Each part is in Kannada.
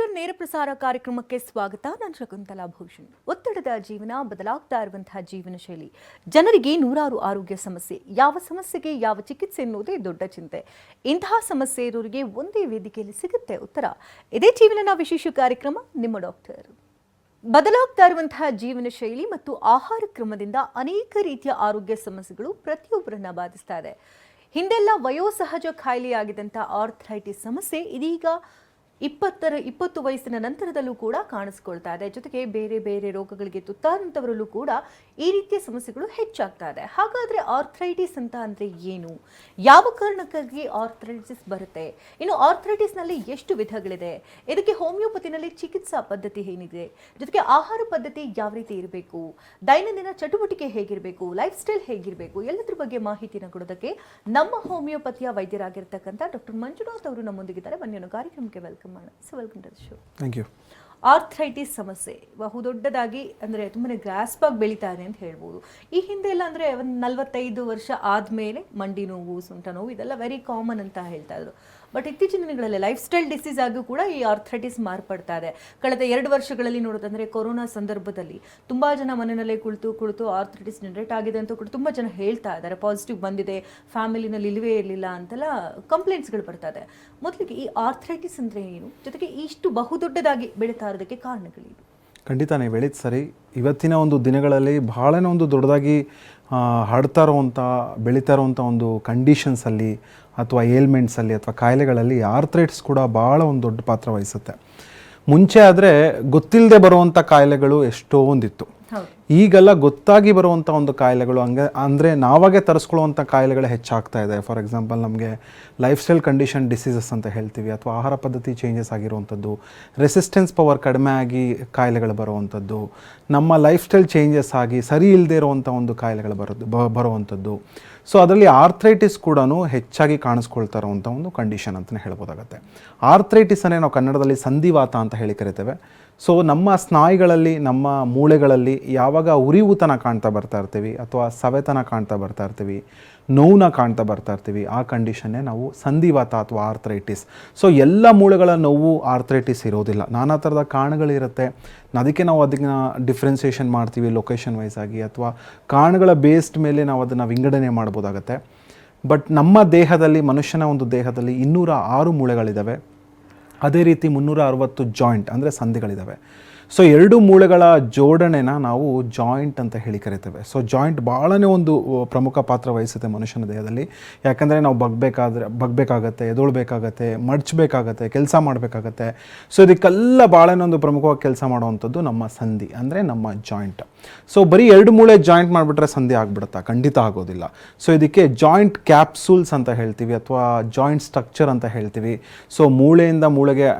ಡಾಕ್ಟರ್ ನೇರ ಪ್ರಸಾರ ಕಾರ್ಯಕ್ರಮಕ್ಕೆ ಸ್ವಾಗತ. ನಾನು ಶಕುಂತಲಾ ಭೂಷಣ್. ಒತ್ತಡದ ಜೀವನ, ಬದಲಾಗ್ತಾ ಇರುವಂತಹ ಜೀವನ ಶೈಲಿ, ಜನರಿಗೆ ನೂರಾರು ಆರೋಗ್ಯ ಸಮಸ್ಯೆ, ಯಾವ ಸಮಸ್ಯೆಗೆ ಯಾವ ಚಿಕಿತ್ಸೆ ಎನ್ನುವುದೇ ದೊಡ್ಡ ಚಿಂತೆ. ಇಂತಹ ಸಮಸ್ಯೆ ಇರೋರಿಗೆ ಒಂದೇ ವೇದಿಕೆಯಲ್ಲಿ ಸಿಗುತ್ತೆ ಉತ್ತರ. ಇದೇ ಜೀವನನ ವಿಶೇಷ ಕಾರ್ಯಕ್ರಮ ನಿಮ್ಮ ಡಾಕ್ಟರ್. ಬದಲಾಗ್ತಾ ಇರುವಂತಹ ಜೀವನ ಶೈಲಿ ಮತ್ತು ಆಹಾರ ಕ್ರಮದಿಂದ ಅನೇಕ ರೀತಿಯ ಆರೋಗ್ಯ ಸಮಸ್ಯೆಗಳು ಪ್ರತಿಯೊಬ್ಬರನ್ನ ಬಾಧಿಸ್ತಾ ಇದೆ. ಹಿಂದೆಲ್ಲ ವಯೋಸಹಜ ಖಾಯಿಲೆಯಾಗಿದ್ದಂಥ ಆರ್ಥರೈಟಿಸ್ ಸಮಸ್ಯೆ ಇದೀಗ 20 ವಯಸ್ಸಿನ ನಂತರದಲ್ಲೂ ಕೂಡ ಕಾಣಿಸ್ಕೊಳ್ತಾ ಇದೆ. ಜೊತೆಗೆ ಬೇರೆ ಬೇರೆ ರೋಗಗಳಿಗೆ ತುತ್ತಾದಂಥವರಲ್ಲೂ ಕೂಡ ಈ ರೀತಿಯ ಸಮಸ್ಯೆಗಳು ಹೆಚ್ಚಾಗ್ತಾ ಇದೆ. ಹಾಗಾದರೆ ಆರ್ಥರೈಟಿಸ್ ಅಂತ ಅಂದರೆ ಏನು? ಯಾವ ಕಾರಣಕ್ಕಾಗಿ ಆರ್ಥರೈಟಿಸ್ ಬರುತ್ತೆ? ಇನ್ನು ಆರ್ಥರೈಟಿಸ್ನಲ್ಲಿ ಎಷ್ಟು ವಿಧಗಳಿದೆ? ಇದಕ್ಕೆ ಹೋಮಿಯೋಪತಿನಲ್ಲಿ ಚಿಕಿತ್ಸಾ ಪದ್ಧತಿ ಏನಿದೆ? ಜೊತೆಗೆ ಆಹಾರ ಪದ್ಧತಿ ಯಾವ ರೀತಿ ಇರಬೇಕು? ದೈನಂದಿನ ಚಟುವಟಿಕೆ ಹೇಗಿರಬೇಕು? ಲೈಫ್ ಸ್ಟೈಲ್ ಹೇಗಿರಬೇಕು? ಎಲ್ಲದರ ಬಗ್ಗೆ ಮಾಹಿತಿನ ಕೊಡೋದಕ್ಕೆ ನಮ್ಮ ಹೋಮಿಯೋಪತಿಯ ವೈದ್ಯರಾಗಿರ್ತಕ್ಕಂಥ ಡಾಕ್ಟರ್ ಮಂಜುನಾಥ್ ಅವರು ನಮ್ಮೊಂದಿಗಿದ್ದಾರೆ. ಬನ್ನಿ ಕಾರ್ಯಕ್ರಮಕ್ಕೆ welcome. Welcome to the show. Thank you. Arthritis ಸಮಸ್ಯೆ ಬಹುದೊಡ್ಡದಾಗಿ ಅಂದರೆ ತುಂಬಾ ಗ್ರಾಸ್ಪ್ ಆಗಿ ಬೆಳೀತಾ ಇದೆ ಅಂತ ಹೇಳ್ಬೋದು. ಈ ಹಿಂದೆ ಎಲ್ಲ ಅಂದರೆ ಒಂದು 45 ವರ್ಷ ಆದಮೇಲೆ ಮಂಡಿ ನೋವು, ಸೊಂಟ ನೋವು ಇದೆಲ್ಲ ವೆರಿ ಕಾಮನ್ ಅಂತ ಹೇಳ್ತಾ ಇದ್ರು. ಬಟ್ ಇತ್ತೀಚಿನ ದಿನಗಳಲ್ಲಿ ಲೈಫ್ ಸ್ಟೈಲ್ ಡಿಸೀಸ್ ಆಗಿ ಕೂಡ ಈ ಆರ್ಥರೈಟಿಸ್ ಮಾರ್ಪಡ್ತಾ ಇದೆ. ಕಳೆದ 2 ವರ್ಷಗಳಲ್ಲಿ ನೋಡೋದಂದ್ರೆ ಕೊರೋನಾ ಸಂದರ್ಭದಲ್ಲಿ ತುಂಬಾ ಜನ ಮನೆಯಲ್ಲೇ ಕುಳಿತು ಆರ್ಥರೈಟಿಸ್ ಜನರೇಟ್ ಆಗಿದೆ ಅಂತ ಕೂಡ ತುಂಬಾ ಜನ ಹೇಳ್ತಾ ಇದ್ದಾರೆ. ಪಾಸಿಟಿವ್ ಬಂದಿದೆ, ಫ್ಯಾಮಿಲಿನಲ್ಲಿ ಇಲ್ಲವೇ ಇರಲಿಲ್ಲ ಅಂತೆಲ್ಲ ಕಂಪ್ಲೇಂಟ್ಸ್ಗಳು ಬರ್ತಾ ಇದೆ. ಮೊದಲಿಗೆ ಈ ಆರ್ಥರೈಟಿಸ್ ಅಂದರೆ ಏನು, ಜೊತೆಗೆ ಇಷ್ಟು ಬಹುದೊಡ್ಡದಾಗಿ ಬೆಳೀತಾ ಇರೋದಕ್ಕೆ ಕಾರಣಗಳೇನು? ಖಂಡಿತ ನೀವು ಹೇಳಿದ್ದು ಸರಿ. ಇವತ್ತಿನ ಒಂದು ದಿನಗಳಲ್ಲಿ ಬಹಳನೇ ಒಂದು ದೊಡ್ಡದಾಗಿ ಹರಡ್ತಾ ಇರೋವಂಥ, ಬೆಳೀತಾ ಇರೋವಂಥ ಒಂದು ಕಂಡೀಷನ್ಸಲ್ಲಿ ಅಥವಾ ಏಲ್ಮೆಂಟ್ಸಲ್ಲಿ ಅಥವಾ ಕಾಯಿಲೆಗಳಲ್ಲಿ ಆರ್ಥರೈಟಿಸ್ ಕೂಡ ಭಾಳ ಒಂದು ದೊಡ್ಡ ಪಾತ್ರ ವಹಿಸುತ್ತೆ. ಮುಂಚೆ ಆದರೆ ಗೊತ್ತಿಲ್ಲದೆ ಬರುವಂಥ ಕಾಯಿಲೆಗಳು ಎಷ್ಟೊಂದಿತ್ತು. ಈಗೆಲ್ಲ ಗೊತ್ತಾಗಿ ಬರುವಂಥ ಒಂದು ಕಾಯಿಲೆಗಳು ಅಂದರೆ ನಾವಾಗೆ ತರಿಸ್ಕೊಳ್ಳುವಂಥ ಕಾಯಿಲೆಗಳು ಹೆಚ್ಚಾಗ್ತಾ ಇದೆ. ಫಾರ್ ಎಕ್ಸಾಂಪಲ್ ನಮಗೆ ಲೈಫ್ ಸ್ಟೈಲ್ ಕಂಡೀಷನ್ ಡಿಸೀಸಸ್ ಅಂತ ಹೇಳ್ತೀವಿ, ಅಥವಾ ಆಹಾರ ಪದ್ಧತಿ ಚೇಂಜಸ್ ಆಗಿರುವಂಥದ್ದು, ರೆಸಿಸ್ಟೆನ್ಸ್ ಪವರ್ ಕಡಿಮೆ ಆಗಿ ಕಾಯಿಲೆಗಳು ಬರುವಂಥದ್ದು, ನಮ್ಮ ಲೈಫ್ ಸ್ಟೈಲ್ ಚೇಂಜಸ್ ಆಗಿ ಸರಿ ಇಲ್ಲದೆ ಇರುವಂಥ ಒಂದು ಕಾಯಿಲೆಗಳು ಬರುವಂಥದ್ದು. ಸೊ ಅದರಲ್ಲಿ ಆರ್ಥರೈಟಿಸ್ ಕೂಡ ಹೆಚ್ಚಾಗಿ ಕಾಣಿಸ್ಕೊಳ್ತಾ ಇರುವಂಥ ಒಂದು ಕಂಡೀಷನ್ ಅಂತಲೇ ಹೇಳ್ಬೋದಾಗತ್ತೆ. ಆರ್ಥರೈಟಿಸನ್ನೇ ನಾವು ಕನ್ನಡದಲ್ಲಿ ಸಂಧಿವಾತ ಅಂತ ಹೇಳಿ ಕರಿತೇವೆ. ಸೊ ನಮ್ಮ ಸ್ನಾಯುಗಳಲ್ಲಿ, ನಮ್ಮ ಮೂಳೆಗಳಲ್ಲಿ ಯಾವಾಗ ಉರಿಯೂತನ ಕಾಣ್ತಾ ಬರ್ತಾ ಇರ್ತೀವಿ ಅಥವಾ ಸವೆತನ ಕಾಣ್ತಾ ಬರ್ತಾ ಇರ್ತೀವಿ, ನೋವನ್ನ ಕಾಣ್ತಾ ಬರ್ತಾ ಇರ್ತೀವಿ, ಆ ಕಂಡೀಷನ್ನೇ ನಾವು ಸಂಧಿವಾತ ಅಥವಾ ಆರ್ಥರೈಟಿಸ್. ಸೊ ಎಲ್ಲ ಮೂಳೆಗಳ ನೋವು ಆರ್ಥರೈಟಿಸ್ ಇರೋದಿಲ್ಲ, ನಾನಾ ಥರದ ಕಾರಣಗಳಿರುತ್ತೆ. ಅದಕ್ಕೆ ನಾವು ಅದನ್ನು ಡಿಫ್ರೆನ್ಸಿಯೇಷನ್ ಮಾಡ್ತೀವಿ ಲೊಕೇಶನ್ ವೈಸ್ ಆಗಿ, ಅಥವಾ ಕಾರಣಗಳ ಬೇಸ್ಡ್ ಮೇಲೆ ನಾವು ಅದನ್ನು ವಿಂಗಡಣೆ ಮಾಡ್ಬೋದಾಗತ್ತೆ. ಬಟ್ ನಮ್ಮ ದೇಹದಲ್ಲಿ, ಮನುಷ್ಯನ ಒಂದು ದೇಹದಲ್ಲಿ 206 ಮೂಳೆಗಳಿದ್ದಾವೆ. ಅದೇ ರೀತಿ 360 ಜಾಯಿಂಟ್ ಅಂದರೆ ಸಂಧಿಗಳಿದ್ದಾವೆ. ಸೊ 2 ಮೂಳೆಗಳ ಜೋಡಣೆನ ನಾವು ಜಾಯಿಂಟ್ ಅಂತ ಹೇಳಿ ಕರಿತೇವೆ. ಸೊ ಜಾಯಿಂಟ್ ಭಾಳನೇ ಒಂದು ಪ್ರಮುಖ ಪಾತ್ರ ವಹಿಸುತ್ತೆ ಮನುಷ್ಯನ ದೇಹದಲ್ಲಿ. ಯಾಕಂದರೆ ನಾವು ಬಗ್ಬೇಕಾಗತ್ತೆ, ಎದೊಳ್ಬೇಕಾಗತ್ತೆ, ಮಡ್ಚಬೇಕಾಗತ್ತೆ, ಕೆಲಸ ಮಾಡಬೇಕಾಗತ್ತೆ. ಸೊ ಇದಕ್ಕೆಲ್ಲ ಭಾಳನೇ ಒಂದು ಪ್ರಮುಖವಾಗಿ ಕೆಲಸ ಮಾಡುವಂಥದ್ದು ನಮ್ಮ ಸಂಧಿ, ಅಂದರೆ ನಮ್ಮ ಜಾಯಿಂಟ್. ಸೊ ಬರೀ 2 ಮೂಳೆ ಜಾಯಿಂಟ್ ಮಾಡಿಬಿಟ್ರೆ ಸಂಧಿ ಆಗಿಬಿಡುತ್ತಾ? ಖಂಡಿತ ಆಗೋದಿಲ್ಲ. ಸೊ ಇದಕ್ಕೆ ಜಾಯಿಂಟ್ ಕ್ಯಾಪ್ಸೂಲ್ಸ್ ಅಂತ ಹೇಳ್ತೀವಿ, ಅಥವಾ ಜಾಯಿಂಟ್ ಸ್ಟ್ರಕ್ಚರ್ ಅಂತ ಹೇಳ್ತೀವಿ. ಸೊ ಮೂಳೆಯಿಂದ ಮೂಳೆಗೆ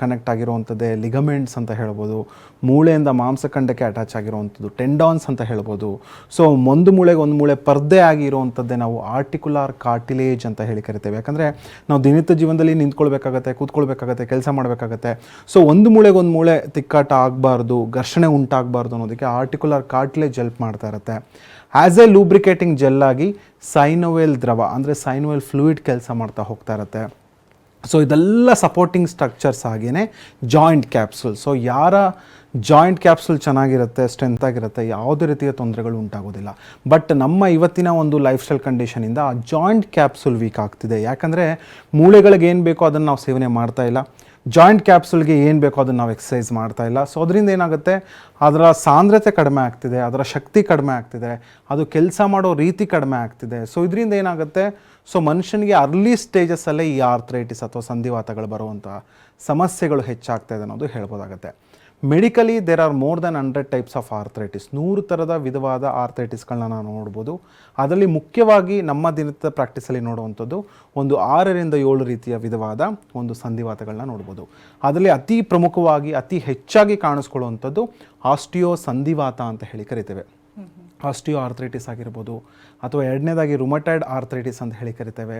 ಕನೆಕ್ಟ್ ಆಗಿರುವಂಥದ್ದೇ ಲಿಗಮೆಂಟ್ಸ್ ಅಂತ ಹೇಳ್ಬೋದು. ಮೂಳೆಯಿಂದ ಮಾಂಸಖಂಡಕ್ಕೆ ಅಟ್ಯಾಚ್ ಆಗಿರುವಂಥದ್ದು ಟೆಂಡಾನ್ಸ್ ಅಂತ ಹೇಳ್ಬೋದು. ಸೊ ಒಂದು ಮೂಳೆಗೆ ಒಂದು ಮೂಳೆ ಪರ್ದೆ ಆಗಿರುವಂಥದ್ದೇ ನಾವು ಆರ್ಟಿಕ್ಯುಲಾರ್ ಕಾರ್ಟಿಲೇಜ್ ಅಂತ ಹೇಳಿ ಕರಿತೇವೆ. ಯಾಕಂದರೆ ನಾವು ದಿನನಿತ್ಯ ಜೀವನದಲ್ಲಿ ನಿಂತ್ಕೊಳ್ಬೇಕಾಗತ್ತೆ, ಕೂತ್ಕೊಳ್ಬೇಕಾಗತ್ತೆ, ಕೆಲಸ ಮಾಡಬೇಕಾಗತ್ತೆ. ಸೊ ಒಂದು ಮೂಳೆಗೆ ಒಂದು ಮೂಳೆ ತಿಕ್ಕಾಟ ಆಗಬಾರ್ದು, ಘರ್ಷಣೆ ಉಂಟಾಗಬಾರ್ದು ಅನ್ನೋದಕ್ಕೆ ಆರ್ಟಿಕ್ಯುಲಾರ್ ಕಾರ್ಟಿಲೇಜ್ ಹೆಲ್ಪ್ ಮಾಡ್ತಾ ಇರುತ್ತೆ. ಆ್ಯಸ್ ಎ ಲೂಬ್ರಿಕೇಟಿಂಗ್ ಜೆಲ್ ಆಗಿ ಸೈನೋವೆಲ್ ದ್ರವ ಅಂದರೆ ಸೈನೋವೆಲ್ ಫ್ಲೂಯಿಡ್ ಕೆಲಸ ಮಾಡ್ತಾ ಹೋಗ್ತಾ ಇರುತ್ತೆ. ಸೊ ಇದೆಲ್ಲ ಸಪೋರ್ಟಿಂಗ್ ಸ್ಟ್ರಕ್ಚರ್ಸ್ ಆಗಿಯೇ ಜಾಯಿಂಟ್ ಕ್ಯಾಪ್ಸೂಲ್. ಸೊ ಯಾರ ಜಾಯಿಂಟ್ ಕ್ಯಾಪ್ಸೂಲ್ ಚೆನ್ನಾಗಿರುತ್ತೆ, ಸ್ಟ್ರೆಂತ್ ಆಗಿರುತ್ತೆ, ಯಾವುದೇ ರೀತಿಯ ತೊಂದರೆಗಳು ಉಂಟಾಗೋದಿಲ್ಲ. ಬಟ್ ನಮ್ಮ ಇವತ್ತಿನ ಒಂದು ಲೈಫ್ ಸ್ಟೈಲ್ ಕಂಡೀಷನಿಂದ ಆ ಜಾಯಿಂಟ್ ಕ್ಯಾಪ್ಸೂಲ್ ವೀಕ್ ಆಗ್ತಿದೆ. ಯಾಕಂದರೆ ಮೂಳೆಗಳಿಗೆ ಏನು ಬೇಕೋ ಅದನ್ನು ನಾವು ಸೇವನೆ ಮಾಡ್ತಾ ಇಲ್ಲ, ಜಾಯಿಂಟ್ ಕ್ಯಾಪ್ಸೂಲ್ಗೆ ಏನು ಬೇಕೋ ಅದನ್ನು ನಾವು ಎಕ್ಸಸೈಸ್ ಮಾಡ್ತಾ ಇಲ್ಲ. ಸೊ ಅದರಿಂದ ಏನಾಗುತ್ತೆ, ಅದರ ಸಾಂದ್ರತೆ ಕಡಿಮೆ ಆಗ್ತಿದೆ, ಅದರ ಶಕ್ತಿ ಕಡಿಮೆ ಆಗ್ತಿದೆ, ಅದು ಕೆಲಸ ಮಾಡೋ ರೀತಿ ಕಡಿಮೆ ಆಗ್ತಿದೆ. ಸೊ ಇದರಿಂದ ಏನಾಗುತ್ತೆ, ಸೊ ಮನುಷ್ಯನಿಗೆ ಅರ್ಲಿ ಸ್ಟೇಜಸ್ಸಲ್ಲೇ ಈ ಆರ್ಥರೈಟಿಸ್ ಅಥವಾ ಸಂಧಿವಾತಗಳು ಬರುವಂಥ ಸಮಸ್ಯೆಗಳು ಹೆಚ್ಚಾಗ್ತಾ ಇದೆ ಅನ್ನೋದು ಹೇಳ್ಬೋದಾಗತ್ತೆ. Medically there are more than 100 types of arthritis. 100 ಥರದ ವಿಧವಾದ ಆರ್ಥರೈಟಿಸ್ಗಳನ್ನ ನಾವು ನೋಡ್ಬೋದು. ಅದರಲ್ಲಿ ಮುಖ್ಯವಾಗಿ ನಮ್ಮ ದಿನದ ಪ್ರಾಕ್ಟೀಸಲ್ಲಿ ನೋಡುವಂಥದ್ದು ಒಂದು 6ರಿಂದ 7 ರೀತಿಯ ವಿಧವಾದ ಒಂದು ಸಂಧಿವಾತಗಳನ್ನ ನೋಡ್ಬೋದು. ಅದರಲ್ಲಿ ಅತಿ ಪ್ರಮುಖವಾಗಿ ಅತಿ ಹೆಚ್ಚಾಗಿ ಕಾಣಿಸ್ಕೊಳ್ಳುವಂಥದ್ದು ಆಸ್ಟಿಯೋ ಸಂಧಿವಾತ ಅಂತ ಹೇಳಿ ಕರಿತೇವೆ. ಆಸ್ಟಿಯೋ ಆರ್ಥರೈಟಿಸ್ ಆಗಿರ್ಬೋದು, ಅಥವಾ 2ನೇದಾಗಿ ರುಮಟಾಯ್ಡ್ ಆರ್ಥರೈಟಿಸ್ ಅಂತ ಹೇಳಿ ಕರಿತೇವೆ.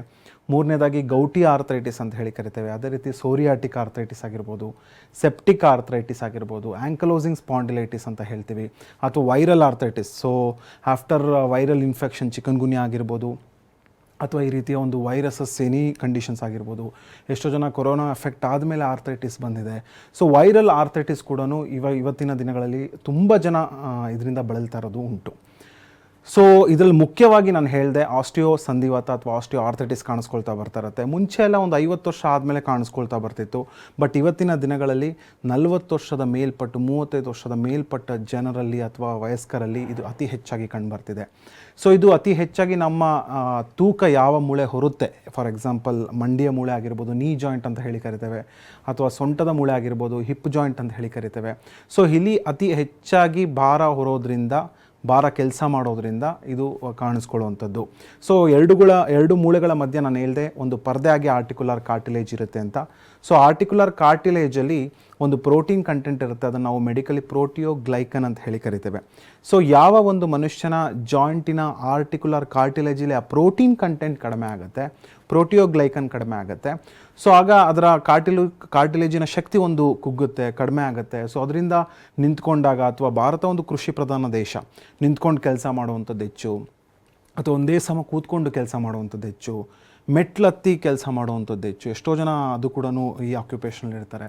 3ನೇದಾಗಿ ಗೌಟಿ ಆರ್ಥರೈಟಿಸ್ ಅಂತ ಹೇಳಿ ಕರಿತೇವೆ. ಅದೇ ರೀತಿ ಸೋರಿಯಾಟಿಕ್ ಆರ್ಥರೈಟಿಸ್ ಆಗಿರ್ಬೋದು, ಸೆಪ್ಟಿಕ್ ಆರ್ಥರೈಟಿಸ್ ಆಗಿರ್ಬೋದು, ಆ್ಯಂಕಲೋಸಿಂಗ್ ಸ್ಪಾಂಡಿಲೈಟಿಸ್ ಅಂತ ಹೇಳ್ತೀವಿ, ಅಥವಾ viral arthritis. So after viral infection chikungunya ಆಗಿರ್ಬೋದು, ಅಥವಾ ಈ ರೀತಿಯ ಒಂದು ವೈರಸಸ್ ಎನಿ ಕಂಡೀಷನ್ಸ್ ಆಗಿರ್ಬೋದು. ಎಷ್ಟೋ ಜನ ಕೊರೋನಾ ಎಫೆಕ್ಟ್ ಆದಮೇಲೆ ಆರ್ಥ್ರೈಟಿಸ್ ಬಂದಿದೆ. ಸೊ ವೈರಲ್ ಆರ್ಥ್ರೈಟಿಸ್ ಕೂಡ ಇವತ್ತಿನ ದಿನಗಳಲ್ಲಿ ತುಂಬ ಜನ ಇದರಿಂದ ಬಳಲ್ತಾ ಇರೋದು ಉಂಟು. ಸೊ ಇದರಲ್ಲಿ ಮುಖ್ಯವಾಗಿ ನಾನು ಹೇಳಿದೆ ಆಸ್ಟಿಯೋ ಸಂಧಿವಾತ ಅಥವಾ ಆಸ್ಟಿಯೋ ಆರ್ಥ್ರೈಟಿಸ್ ಕಾಣಿಸ್ಕೊಳ್ತಾ ಬರ್ತಾ ಇರುತ್ತೆ. ಮುಂಚೆ ಎಲ್ಲ ಒಂದು 50 ವರ್ಷ ಆದಮೇಲೆ ಕಾಣಿಸ್ಕೊಳ್ತಾ ಬರ್ತಿತ್ತು. ಬಟ್ ಇವತ್ತಿನ ದಿನಗಳಲ್ಲಿ 40 ವರ್ಷದ ಮೇಲ್ಪಟ್ಟು 35 ವರ್ಷದ ಮೇಲ್ಪಟ್ಟ ಜನರಲ್ಲಿ ಅಥವಾ ವಯಸ್ಕರಲ್ಲಿ ಇದು ಅತಿ ಹೆಚ್ಚಾಗಿ ಕಂಡುಬರ್ತಿದೆ. ಸೊ ಇದು ಅತಿ ಹೆಚ್ಚಾಗಿ ನಮ್ಮ ತೂಕ ಯಾವ ಮೂಳೆ ಹೊರುತ್ತೆ, ಫಾರ್ ಎಕ್ಸಾಂಪಲ್ ಮಂಡಿಯ ಮೂಳೆ ಆಗಿರ್ಬೋದು, ನೀ ಜಾಯಿಂಟ್ ಅಂತ ಹೇಳಿ ಕರಿತೇವೆ, ಅಥವಾ ಸೊಂಟದ ಮೂಳೆ ಆಗಿರ್ಬೋದು, ಹಿಪ್ ಜಾಯಿಂಟ್ ಅಂತ ಹೇಳಿ ಕರಿತೇವೆ. ಸೊ ಇಲ್ಲಿ ಅತಿ ಹೆಚ್ಚಾಗಿ ಭಾರ ಹೊರೋದ್ರಿಂದ, ಭಾರ ಕೆಲಸ ಮಾಡೋದ್ರಿಂದ ಇದು ಕಾಣಿಸ್ಕೊಳ್ಳುವಂಥದ್ದು. ಸೊ ಎರಡು ಮೂಳೆಗಳ ಮಧ್ಯೆ ನಾನು ಹೇಳಿದೆ ಒಂದು ಪರ್ದೆ ಆಗಿ ಆರ್ಟಿಕ್ಯುಲರ್ ಕಾರ್ಟಿಲೇಜ್ ಇರುತ್ತೆ ಅಂತ. ಸೊ ಆರ್ಟಿಕ್ಯುಲರ್ ಕಾರ್ಟಿಲೇಜಲ್ಲಿ ಒಂದು ಪ್ರೋಟೀನ್ ಕಂಟೆಂಟ್ ಇರುತ್ತೆ, ಅದನ್ನು ನಾವು ಮೆಡಿಕಲಿ ಪ್ರೋಟಿಯೋಗ್ಲೈಕನ್ ಅಂತ ಹೇಳಿ ಕರಿತೇವೆ. ಸೊ ಯಾವ ಒಂದು ಮನುಷ್ಯನ ಜಾಯಿಂಟಿನ ಆರ್ಟಿಕ್ಯುಲರ್ ಕಾರ್ಟಿಲೇಜಲ್ಲಿ ಆ ಪ್ರೋಟೀನ್ ಕಂಟೆಂಟ್ ಕಡಿಮೆ ಆಗುತ್ತೆ, ಪ್ರೋಟಿಯೋಗ್ಲೈಕನ್ ಕಡಿಮೆ ಆಗುತ್ತೆ. ಸೊ ಆಗ ಅದರ ಕಾರ್ಟಿಲೇಜಿನ ಶಕ್ತಿ ಒಂದು ಕುಗ್ಗುತ್ತೆ, ಕಡಿಮೆ ಆಗುತ್ತೆ. ಸೊ ಅದರಿಂದ ನಿಂತ್ಕೊಂಡಾಗ, ಅಥವಾ ಭಾರತ ಒಂದು ಕೃಷಿ ಪ್ರಧಾನ ದೇಶ, ನಿಂತ್ಕೊಂಡು ಕೆಲಸ ಮಾಡುವಂಥದ್ದು ಹೆಚ್ಚು, ಅಥವಾ ಒಂದೇ ಸಮ ಕೂತ್ಕೊಂಡು ಕೆಲಸ ಮಾಡುವಂಥದ್ದು ಹೆಚ್ಚು, ಮೆಟ್ಲತ್ತಿ ಕೆಲಸ ಮಾಡುವಂಥದ್ದು ಹೆಚ್ಚು. ಎಷ್ಟೋ ಜನ ಅದು ಕೂಡ ಈ ಆಕ್ಯುಪೇಷನಲ್ಲಿ ಇರ್ತಾರೆ.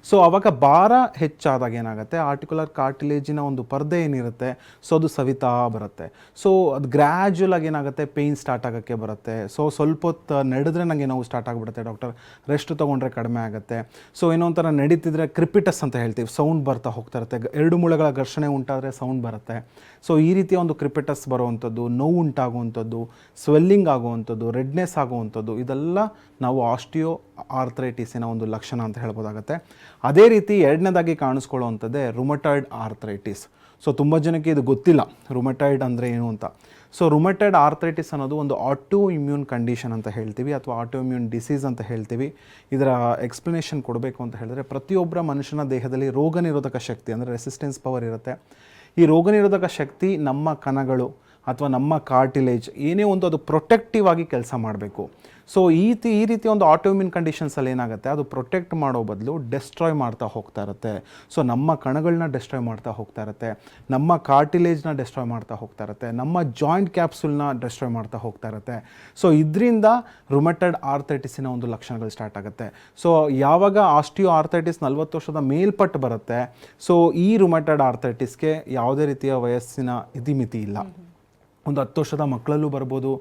ಸೊ ಅವಾಗ ಭಾರ ಹೆಚ್ಚಾದಾಗ ಏನಾಗುತ್ತೆ, ಆರ್ಟಿಕ್ಯುಲರ್ ಕಾರ್ಟಿಲೇಜಿನ ಒಂದು ಪರ್ದೆ ಏನಿರುತ್ತೆ ಸೊ ಅದು ಸವಿತಾ ಬರುತ್ತೆ. ಸೊ ಅದು ಗ್ರ್ಯಾಜುವಲ್ ಆಗಿ ಏನಾಗುತ್ತೆ, ಪೇಯ್ನ್ ಸ್ಟಾರ್ಟ್ ಆಗೋಕ್ಕೆ ಬರುತ್ತೆ. ಸೊ ಸ್ವಲ್ಪ ಹೊತ್ತು ನಡೆದ್ರೆ ನನಗೆ ನೋವು ಸ್ಟಾರ್ಟ್ ಆಗಿಬಿಡುತ್ತೆ, ಡಾಕ್ಟರ್ ರೆಸ್ಟ್ ತೊಗೊಂಡ್ರೆ ಕಡಿಮೆ ಆಗುತ್ತೆ. ಸೊ ಏನೋ ಒಂಥರ ನಡೀತಿದ್ರೆ ಕ್ರಿಪಿಟಸ್ ಅಂತ ಹೇಳ್ತೀವಿ, ಸೌಂಡ್ ಬರ್ತಾ ಹೋಗ್ತಾ ಇರುತ್ತೆ. ಎರಡು ಮೂಳೆಗಳ ಘರ್ಷಣೆ ಉಂಟಾದರೆ ಸೌಂಡ್ ಬರುತ್ತೆ. ಸೊ ಈ ರೀತಿಯ ಒಂದು ಕ್ರಿಪಿಟಸ್ ಬರುವಂಥದ್ದು, ನೋವು ಉಂಟಾಗುವಂಥದ್ದು, ಸ್ವೆಲ್ಲಿಂಗ್ ಆಗುವಂಥದ್ದು, ರೆಡ್ನೆಸ್ ಆಗುವಂಥದ್ದು, ಇದೆಲ್ಲ ನಾವು ಆಸ್ಟಿಯೋ ಆರ್ಥ್ರೈಟಿಸಿನ ಒಂದು ಲಕ್ಷಣ ಅಂತ ಹೇಳ್ಬೋದಾಗತ್ತೆ. ಅದೇ ರೀತಿ ಎರಡನೇದಾಗಿ ಕಾಣಿಸ್ಕೊಳ್ಳುವಂಥದ್ದೇ ರುಮಟಾಯ್ಡ್ ಆರ್ಥ್ರೈಟಿಸ್. ಸೊ ತುಂಬ ಜನಕ್ಕೆ ಇದು ಗೊತ್ತಿಲ್ಲ ರುಮಟಾಯ್ಡ್ ಅಂದರೆ ಏನು ಅಂತ. ಸೊ ರುಮಟಾಯ್ಡ್ ಆರ್ಥ್ರೈಟಿಸ್ ಅನ್ನೋದು ಒಂದು ಆಟೋ ಇಮ್ಯೂನ್ ಕಂಡೀಷನ್ ಅಂತ ಹೇಳ್ತೀವಿ, ಅಥವಾ ಆಟೋ ಇಮ್ಯೂನ್ ಡಿಸೀಸ್ ಅಂತ ಹೇಳ್ತೀವಿ. ಇದರ ಎಕ್ಸ್ಪ್ಲನೇಷನ್ ಕೊಡಬೇಕು ಅಂತ ಹೇಳಿದ್ರೆ, ಪ್ರತಿಯೊಬ್ಬರ ಮನುಷ್ಯನ ದೇಹದಲ್ಲಿ ರೋಗ ನಿರೋಧಕ ಶಕ್ತಿ ಅಂದರೆ ರೆಸಿಸ್ಟೆನ್ಸ್ ಪವರ್ ಇರುತ್ತೆ. ಈ ರೋಗ ನಿರೋಧಕ ಶಕ್ತಿ ನಮ್ಮ ಕಣಗಳು ಅಥವಾ ನಮ್ಮ ಕಾರ್ಟಿಲೇಜ್ ಏನೇ ಒಂದು ಅದು ಪ್ರೊಟೆಕ್ಟಿವ್ ಆಗಿ ಕೆಲಸ ಮಾಡಬೇಕು. ಸೊ ಈ ರೀತಿ ಒಂದು ಆಟೋಮ್ಯೂನ್ ಕಂಡೀಷನ್ಸಲ್ಲಿ ಏನಾಗುತ್ತೆ, ಅದು ಪ್ರೊಟೆಕ್ಟ್ ಮಾಡೋ ಬದಲು ಡೆಸ್ಟ್ರಾಯ್ ಮಾಡ್ತಾ ಹೋಗ್ತಾ ಇರುತ್ತೆ. ಸೊ ನಮ್ಮ ಕಣಗಳನ್ನ ಡೆಸ್ಟ್ರಾಯ್ ಮಾಡ್ತಾ ಹೋಗ್ತಾ ಇರುತ್ತೆ, ನಮ್ಮ ಕಾರ್ಟಿಲೇಜ್ನ ಡೆಸ್ಟ್ರಾಯ್ ಮಾಡ್ತಾ ಹೋಗ್ತಾ ಇರುತ್ತೆ, ನಮ್ಮ ಜಾಯಿಂಟ್ ಕ್ಯಾಪ್ಸುಲ್ನ ಡೆಸ್ಟ್ರಾಯ್ ಮಾಡ್ತಾ ಹೋಗ್ತಾ ಇರುತ್ತೆ. ಸೊ ಇದರಿಂದ ರುಮಟಾಯ್ಡ್ ಆರ್ಥ್ರೈಟಿಸಿನ ಒಂದು ಲಕ್ಷಣಗಳು ಸ್ಟಾರ್ಟ್ ಆಗುತ್ತೆ. ಸೊ ಯಾವಾಗ ಆಸ್ಟಿಯೋ ಆರ್ಥ್ರೈಟಿಸ್ 40 ವರ್ಷದ ಮೇಲ್ಪಟ್ಟು ಬರುತ್ತೆ, ಸೊ ಈ ರುಮಟಾಯ್ಡ್ ಆರ್ಥ್ರೈಟಿಸ್ಗೆ ಯಾವುದೇ ರೀತಿಯ ವಯಸ್ಸಿನ ಇತಿಮಿತಿ ಇಲ್ಲ. ಒಂದು 10 ವರ್ಷದ ಮಕ್ಕಳಲ್ಲೂ ಬರ್ಬೋದು,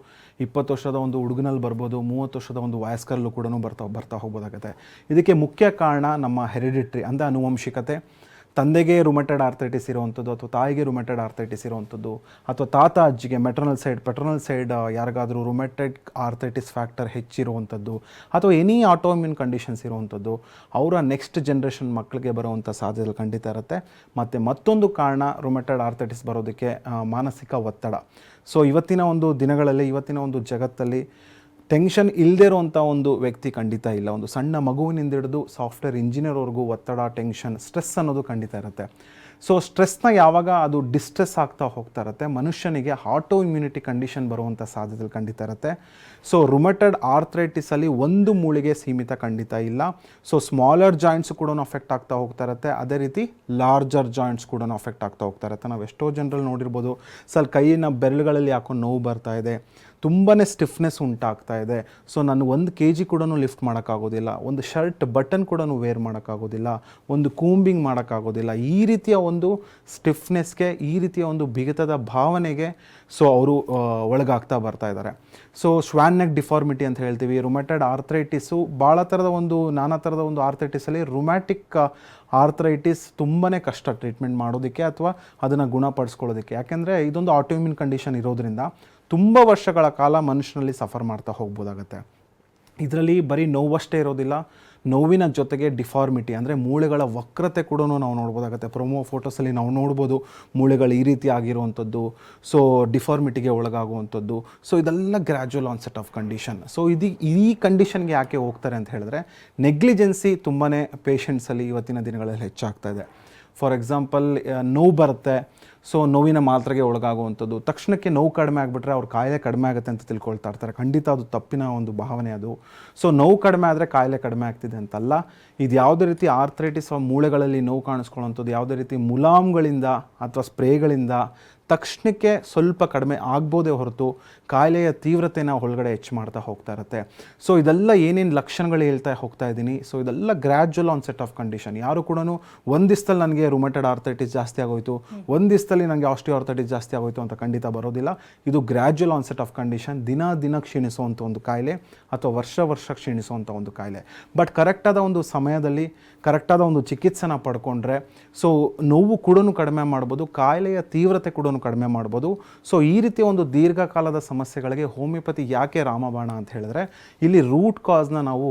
20 ವರ್ಷದ ಒಂದು ಹುಡುಗನಲ್ಲಿ ಬರ್ಬೋದು, 30 ವರ್ಷದ ಒಂದು ವಯಸ್ಕರಲ್ಲೂ ಕೂಡ ಬರ್ತಾ ಹೋಗ್ಬೋದಾಗುತ್ತೆ. ಇದಕ್ಕೆ ಮುಖ್ಯ ಕಾರಣ ನಮ್ಮ ಹೆರಿಡಿಟ್ರಿ ಅಂದರೆ ಆನುವಂಶಿಕತೆ. ತಂದೆಗೆ ರುಮಟಾಯ್ಡ್ ಆರ್ಥ್ರೈಟಿಸ್ ಇರುವಂಥದ್ದು, ಅಥವಾ ತಾಯಿಗೆ ರುಮಟಾಯ್ಡ್ ಆರ್ಥ್ರೈಟಿಸ್ ಇರುವಂಥದ್ದು, ಅಥವಾ ತಾತ ಅಜ್ಜಿಗೆ ಪೆಟ್ರನಲ್ ಸೈಡ್ ಯಾರಿಗಾದರೂ ರುಮಟಾಯ್ಡ್ ಆರ್ಥ್ರೈಟಿಸ್ ಫ್ಯಾಕ್ಟರ್ ಹೆಚ್ಚಿರುವಂಥದ್ದು, ಅಥವಾ ಎನಿ ಆಟೋಮ್ಯೂನ್ ಕಂಡೀಷನ್ಸ್ ಇರುವಂಥದ್ದು, ಅವರ ನೆಕ್ಸ್ಟ್ ಜನ್ರೇಷನ್ ಮಕ್ಕಳಿಗೆ ಬರುವಂಥ ಸಾಧ್ಯತೆ ಖಂಡಿತ ಇರುತ್ತೆ. ಮತ್ತು ಮತ್ತೊಂದು ಕಾರಣ ರುಮಟಾಯ್ಡ್ ಆರ್ಥ್ರೈಟಿಸ್ ಬರೋದಕ್ಕೆ ಮಾನಸಿಕ ಒತ್ತಡ. ಸೊ ಇವತ್ತಿನ ಒಂದು ದಿನಗಳಲ್ಲಿ, ಇವತ್ತಿನ ಒಂದು ಜಗತ್ತಲ್ಲಿ ಟೆನ್ಷನ್ ಇಲ್ಲದೇ ಇರೋವಂಥ ಒಂದು ವ್ಯಕ್ತಿ ಖಂಡಿತ ಇಲ್ಲ. ಒಂದು ಸಣ್ಣ ಮಗುವಿನಿಂದ ಹಿಡಿದು ಸಾಫ್ಟ್ವೇರ್ ಇಂಜಿನಿಯರ್ವರೆಗೂ ಒತ್ತಡ, ಟೆನ್ಷನ್, ಸ್ಟ್ರೆಸ್ ಅನ್ನೋದು ಖಂಡಿತ ಇರುತ್ತೆ. ಸೊ ಸ್ಟ್ರೆಸ್ನ ಯಾವಾಗ ಅದು ಡಿಸ್ಟ್ರೆಸ್ ಆಗ್ತಾ ಹೋಗ್ತಾ ಇರುತ್ತೆ, ಮನುಷ್ಯನಿಗೆ ಆಟೋ ಇಮ್ಯುನಿಟಿ ಕಂಡೀಷನ್ ಬರುವಂಥ ಸಾಧ್ಯತೆ ಖಂಡಿತ ಇರುತ್ತೆ. ಸೊ ರುಮಟಾಯ್ಡ್ ಆರ್ಥ್ರೈಟಿಸಲ್ಲಿ ಒಂದು ಮೂಳೆಗೆ ಸೀಮಿತ ಖಂಡಿತ ಇಲ್ಲ. ಸೊ ಸ್ಮಾಲರ್ ಜಾಯಿಂಟ್ಸ್ ಕೂಡ ಅಫೆಕ್ಟ್ ಆಗ್ತಾ ಹೋಗ್ತಾ ಇರುತ್ತೆ, ಅದೇ ರೀತಿ ಲಾರ್ಜರ್ ಜಾಯಿಂಟ್ಸ್ ಕೂಡ ಅಫೆಕ್ಟ್ ಆಗ್ತಾ ಹೋಗ್ತಾ ಇರುತ್ತೆ. ನಾವು ಎಷ್ಟೋ ಜನರಲ್ಲಿ ನೋಡಿರ್ಬೋದು, ಕೈಯಿನ ಬೆರಳುಗಳಲ್ಲಿ ಯಾಕೋ ನೋವು ಬರ್ತಾ ಇದೆ, ತುಂಬಾ ಸ್ಟಿಫ್ನೆಸ್ ಉಂಟಾಗ್ತಾ ಇದೆ. ಸೊ ನಾನು 1 kg ಕೂಡ ಲಿಫ್ಟ್ ಮಾಡೋಕ್ಕಾಗೋದಿಲ್ಲ, ಒಂದು ಶರ್ಟ್ ಬಟನ್ ಕೂಡ ವೇರ್ ಮಾಡೋಕ್ಕಾಗೋದಿಲ್ಲ, ಒಂದು ಕೂಂಬಿಂಗ್ ಮಾಡೋಕ್ಕಾಗೋದಿಲ್ಲ. ಈ ರೀತಿಯ ಒಂದು ಸ್ಟಿಫ್ನೆಸ್ಗೆ, ಈ ರೀತಿಯ ಒಂದು ಬಿಗಿತದ ಭಾವನೆಗೆ ಸೊ ಅವರು ಒಳಗಾಗ್ತಾ ಬರ್ತಾ ಇದ್ದಾರೆ. ಸೊ ಶ್ವಾನ್ ನೆಕ್ ಡಿಫಾರ್ಮಿಟಿ ಅಂತ ಹೇಳ್ತೀವಿ. ರುಮಟಾಯ್ಡ್ ಆರ್ಥ್ರೈಟಿಸು ಭಾಳ ನಾನಾ ಥರದ ಒಂದು ಆರ್ಥ್ರೈಟಿಸಲ್ಲಿ ರುಮ್ಯಾಟಿಕ್ ಆರ್ಥ್ರೈಟಿಸ್ ತುಂಬಾ ಕಷ್ಟ ಟ್ರೀಟ್ಮೆಂಟ್ ಮಾಡೋದಕ್ಕೆ ಅಥವಾ ಅದನ್ನು ಗುಣಪಡಿಸ್ಕೊಳ್ಳೋದಕ್ಕೆ. ಯಾಕೆಂದರೆ ಇದೊಂದು ಆಟೋಮ್ಯೂನ್ ಕಂಡೀಷನ್ ಇರೋದ್ರಿಂದ ತುಂಬ ವರ್ಷಗಳ ಕಾಲ ಮನುಷ್ಯನಲ್ಲಿ ಸಫರ್ ಮಾಡ್ತಾ ಹೋಗ್ಬೋದಾಗತ್ತೆ. ಇದರಲ್ಲಿ ಬರೀ ನೋವಷ್ಟೇ ಇರೋದಿಲ್ಲ, ನೋವಿನ ಜೊತೆಗೆ ಡಿಫಾರ್ಮಿಟಿ ಅಂದರೆ ಮೂಳೆಗಳ ವಕ್ರತೆ ಕೂಡ ನಾವು ನೋಡ್ಬೋದಾಗುತ್ತೆ. ಪ್ರೊಮೋ ಫೋಟೋಸಲ್ಲಿ ನಾವು ನೋಡ್ಬೋದು ಮೂಳೆಗಳು ಈ ರೀತಿ ಆಗಿರುವಂಥದ್ದು, ಸೊ ಡಿಫಾರ್ಮಿಟಿಗೆ ಒಳಗಾಗುವಂಥದ್ದು. ಸೊ ಇದೆಲ್ಲ gradual onset of condition. So ಈ ಕಂಡೀಷನ್ಗೆ ಯಾಕೆ ಹೋಗ್ತಾರೆ ಅಂತ ಹೇಳಿದ್ರೆ, ನೆಗ್ಲಿಜೆನ್ಸಿ ತುಂಬಾ ಪೇಷಂಟ್ಸಲ್ಲಿ ಇವತ್ತಿನ ದಿನಗಳಲ್ಲಿ ಹೆಚ್ಚಾಗ್ತಾ ಇದೆ. ಫಾರ್ ಎಕ್ಸಾಂಪಲ್, ನೋವು ಬರುತ್ತೆ, ಸೊ ನೋವಿನ ಮಾತ್ರೆಗೆ ಒಳಗಾಗುವಂಥದ್ದು, ತಕ್ಷಣಕ್ಕೆ ನೋವು ಕಡಿಮೆ ಆಗಿಬಿಟ್ರೆ ಅವ್ರ ಕಾಯಿಲೆ ಕಡಿಮೆ ಆಗುತ್ತೆ ಅಂತ ತಿಳ್ಕೊಳ್ತಾ ಇರ್ತಾರೆ. ಖಂಡಿತ ಅದು ತಪ್ಪಿನ ಒಂದು ಭಾವನೆ ಅದು. ಸೊ ನೋವು ಕಡಿಮೆ ಆದರೆ ಕಾಯಿಲೆ ಕಡಿಮೆ ಆಗ್ತಿದೆ ಅಂತಲ್ಲ. ಇದು ಯಾವುದೇ ರೀತಿ ಆರ್ಥ್ರೈಟಿಸ್ ಮೂಳೆಗಳಲ್ಲಿ ನೋವು ಕಾಣಿಸ್ಕೊಳ್ಳೋವಂಥದ್ದು ಯಾವುದೇ ರೀತಿ ಮುಲಾಮ್ಗಳಿಂದ ಅಥವಾ ಸ್ಪ್ರೇಗಳಿಂದ ತಕ್ಷಣಕ್ಕೆ ಸ್ವಲ್ಪ ಕಡಿಮೆ ಆಗ್ಬೋದೇ ಹೊರತು ಕಾಯಿಲೆಯ ತೀವ್ರತೆನ ಒಳಗಡೆ ಹೆಚ್ಚು ಮಾಡ್ತಾ ಹೋಗ್ತಾ ಇರುತ್ತೆ. ಸೊ ಇದೆಲ್ಲ ಏನೇನು ಲಕ್ಷಣಗಳು ಹೇಳ್ತಾ ಹೋಗ್ತಾ ಇದ್ದೀನಿ, ಸೊ ಇದೆಲ್ಲ gradual on set of condition. ಯಾರು ಕೂಡ ಒಂದು ದಿವಸದಲ್ಲಿ ನನಗೆ ರುಮಟೆಡ್ ಆರ್ಥೈಟಿಸ್ ಜಾಸ್ತಿ ಆಗೋಯ್ತು, ಒಂದು ದಿವಸದಲ್ಲಿ ನನಗೆ ಆಸ್ಟಿಯೋ ಆರ್ಥೈಟಿಸ್ ಜಾಸ್ತಿ ಆಗೋಯ್ತು ಅಂತ ಖಂಡಿತ ಬರೋದಿಲ್ಲ. ಇದು gradual on set of condition, ದಿನ ಕ್ಷೀಣಿಸುವಂಥ ಒಂದು ಕಾಯಿಲೆ ಅಥವಾ ವರ್ಷ ಕ್ಷೀಣಿಸುವಂಥ ಒಂದು ಕಾಯಿಲೆ. ಬಟ್ ಕರೆಕ್ಟಾದ ಒಂದು ಸಮಯದಲ್ಲಿ ಕರೆಕ್ಟಾದ ಒಂದು ಚಿಕಿತ್ಸೆನ ಪಡ್ಕೊಂಡ್ರೆ ಸೊ ನೋವು ಕೂಡ ಕಡಿಮೆ ಮಾಡ್ಬೋದು, ಕಾಯಿಲೆಯ ತೀವ್ರತೆ ಕೂಡ ಕಡಿಮೆ ಮಾಡ್ಬೋದು. ಸೊ ಈ ರೀತಿಯ ಒಂದು ದೀರ್ಘಕಾಲದ ಸಮಸ್ಯೆಗಳಿಗೆ ಹೋಮಿಯೋಪತಿ ಯಾಕೆ ರಾಮಬಾಣ ಅಂತ ಹೇಳಿದ್ರೆ, ಇಲ್ಲಿ ರೂಟ್ ಕಾಸ್ನ ನಾವು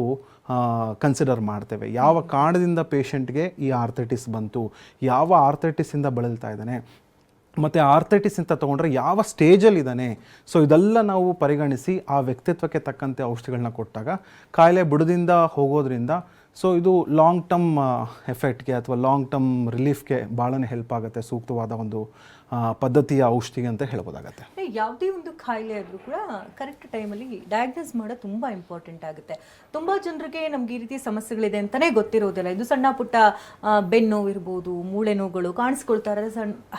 ಕನ್ಸಿಡರ್ ಮಾಡ್ತೇವೆ. ಯಾವ ಕಾರಣದಿಂದ ಪೇಷಂಟ್ಗೆ ಈ ಆರ್ಥೈಟಿಸ್ ಬಂತು, ಯಾವ ಆರ್ಥೈಟಿಸಿಂದ ಬಳಲ್ತಾ ಇದ್ದಾನೆ, ಮತ್ತು ಆರ್ಥೈಟಿಸ್ ಅಂತ ತೊಗೊಂಡ್ರೆ ಯಾವ ಸ್ಟೇಜಲ್ಲಿದ್ದಾನೆ. ಸೊ ಇದೆಲ್ಲ ನಾವು ಪರಿಗಣಿಸಿ ಆ ವ್ಯಕ್ತಿತ್ವಕ್ಕೆ ತಕ್ಕಂತೆ ಔಷಧಿಗಳನ್ನ ಕೊಟ್ಟಾಗ ಕಾಯಿಲೆ ಬುಡದಿಂದ ಹೋಗೋದ್ರಿಂದ ಸೊ ಇದು ಲಾಂಗ್ ಟರ್ಮ್ ಎಫೆಕ್ಟ್ಗೆ ಅಥವಾ ಲಾಂಗ್ ಟರ್ಮ್ ರಿಲೀಫ್ಗೆ ಭಾಳನೇ ಹೆಲ್ಪ್ ಆಗುತ್ತೆ. ಸೂಕ್ತವಾದ ಒಂದು ಪದ್ಧತಿಯ ಔಷಧಿ ಅಂತ ಹೇಳ್ಬೋದಾಗತ್ತೆ. ಯಾವುದೇ ಒಂದು ಕಾಯಿಲೆ ಆದರೂ ಕೂಡ ಕರೆಕ್ಟ್ ಟೈಮಲ್ಲಿ ಡಯಾಗ್ನೋಸ್ ಮಾಡೋದು ತುಂಬ ಇಂಪಾರ್ಟೆಂಟ್ ಆಗುತ್ತೆ. ತುಂಬ ಜನರಿಗೆ ನಮ್ಗೆ ಈ ರೀತಿ ಸಮಸ್ಯೆಗಳಿದೆ ಅಂತಲೇ ಗೊತ್ತಿರೋದಿಲ್ಲ. ಇದು ಸಣ್ಣ ಪುಟ್ಟ ಬೆನ್ನು ಇರ್ಬೋದು, ಮೂಳೆ ನೋವುಗಳು ಕಾಣಿಸ್ಕೊಳ್ತಾರೆ,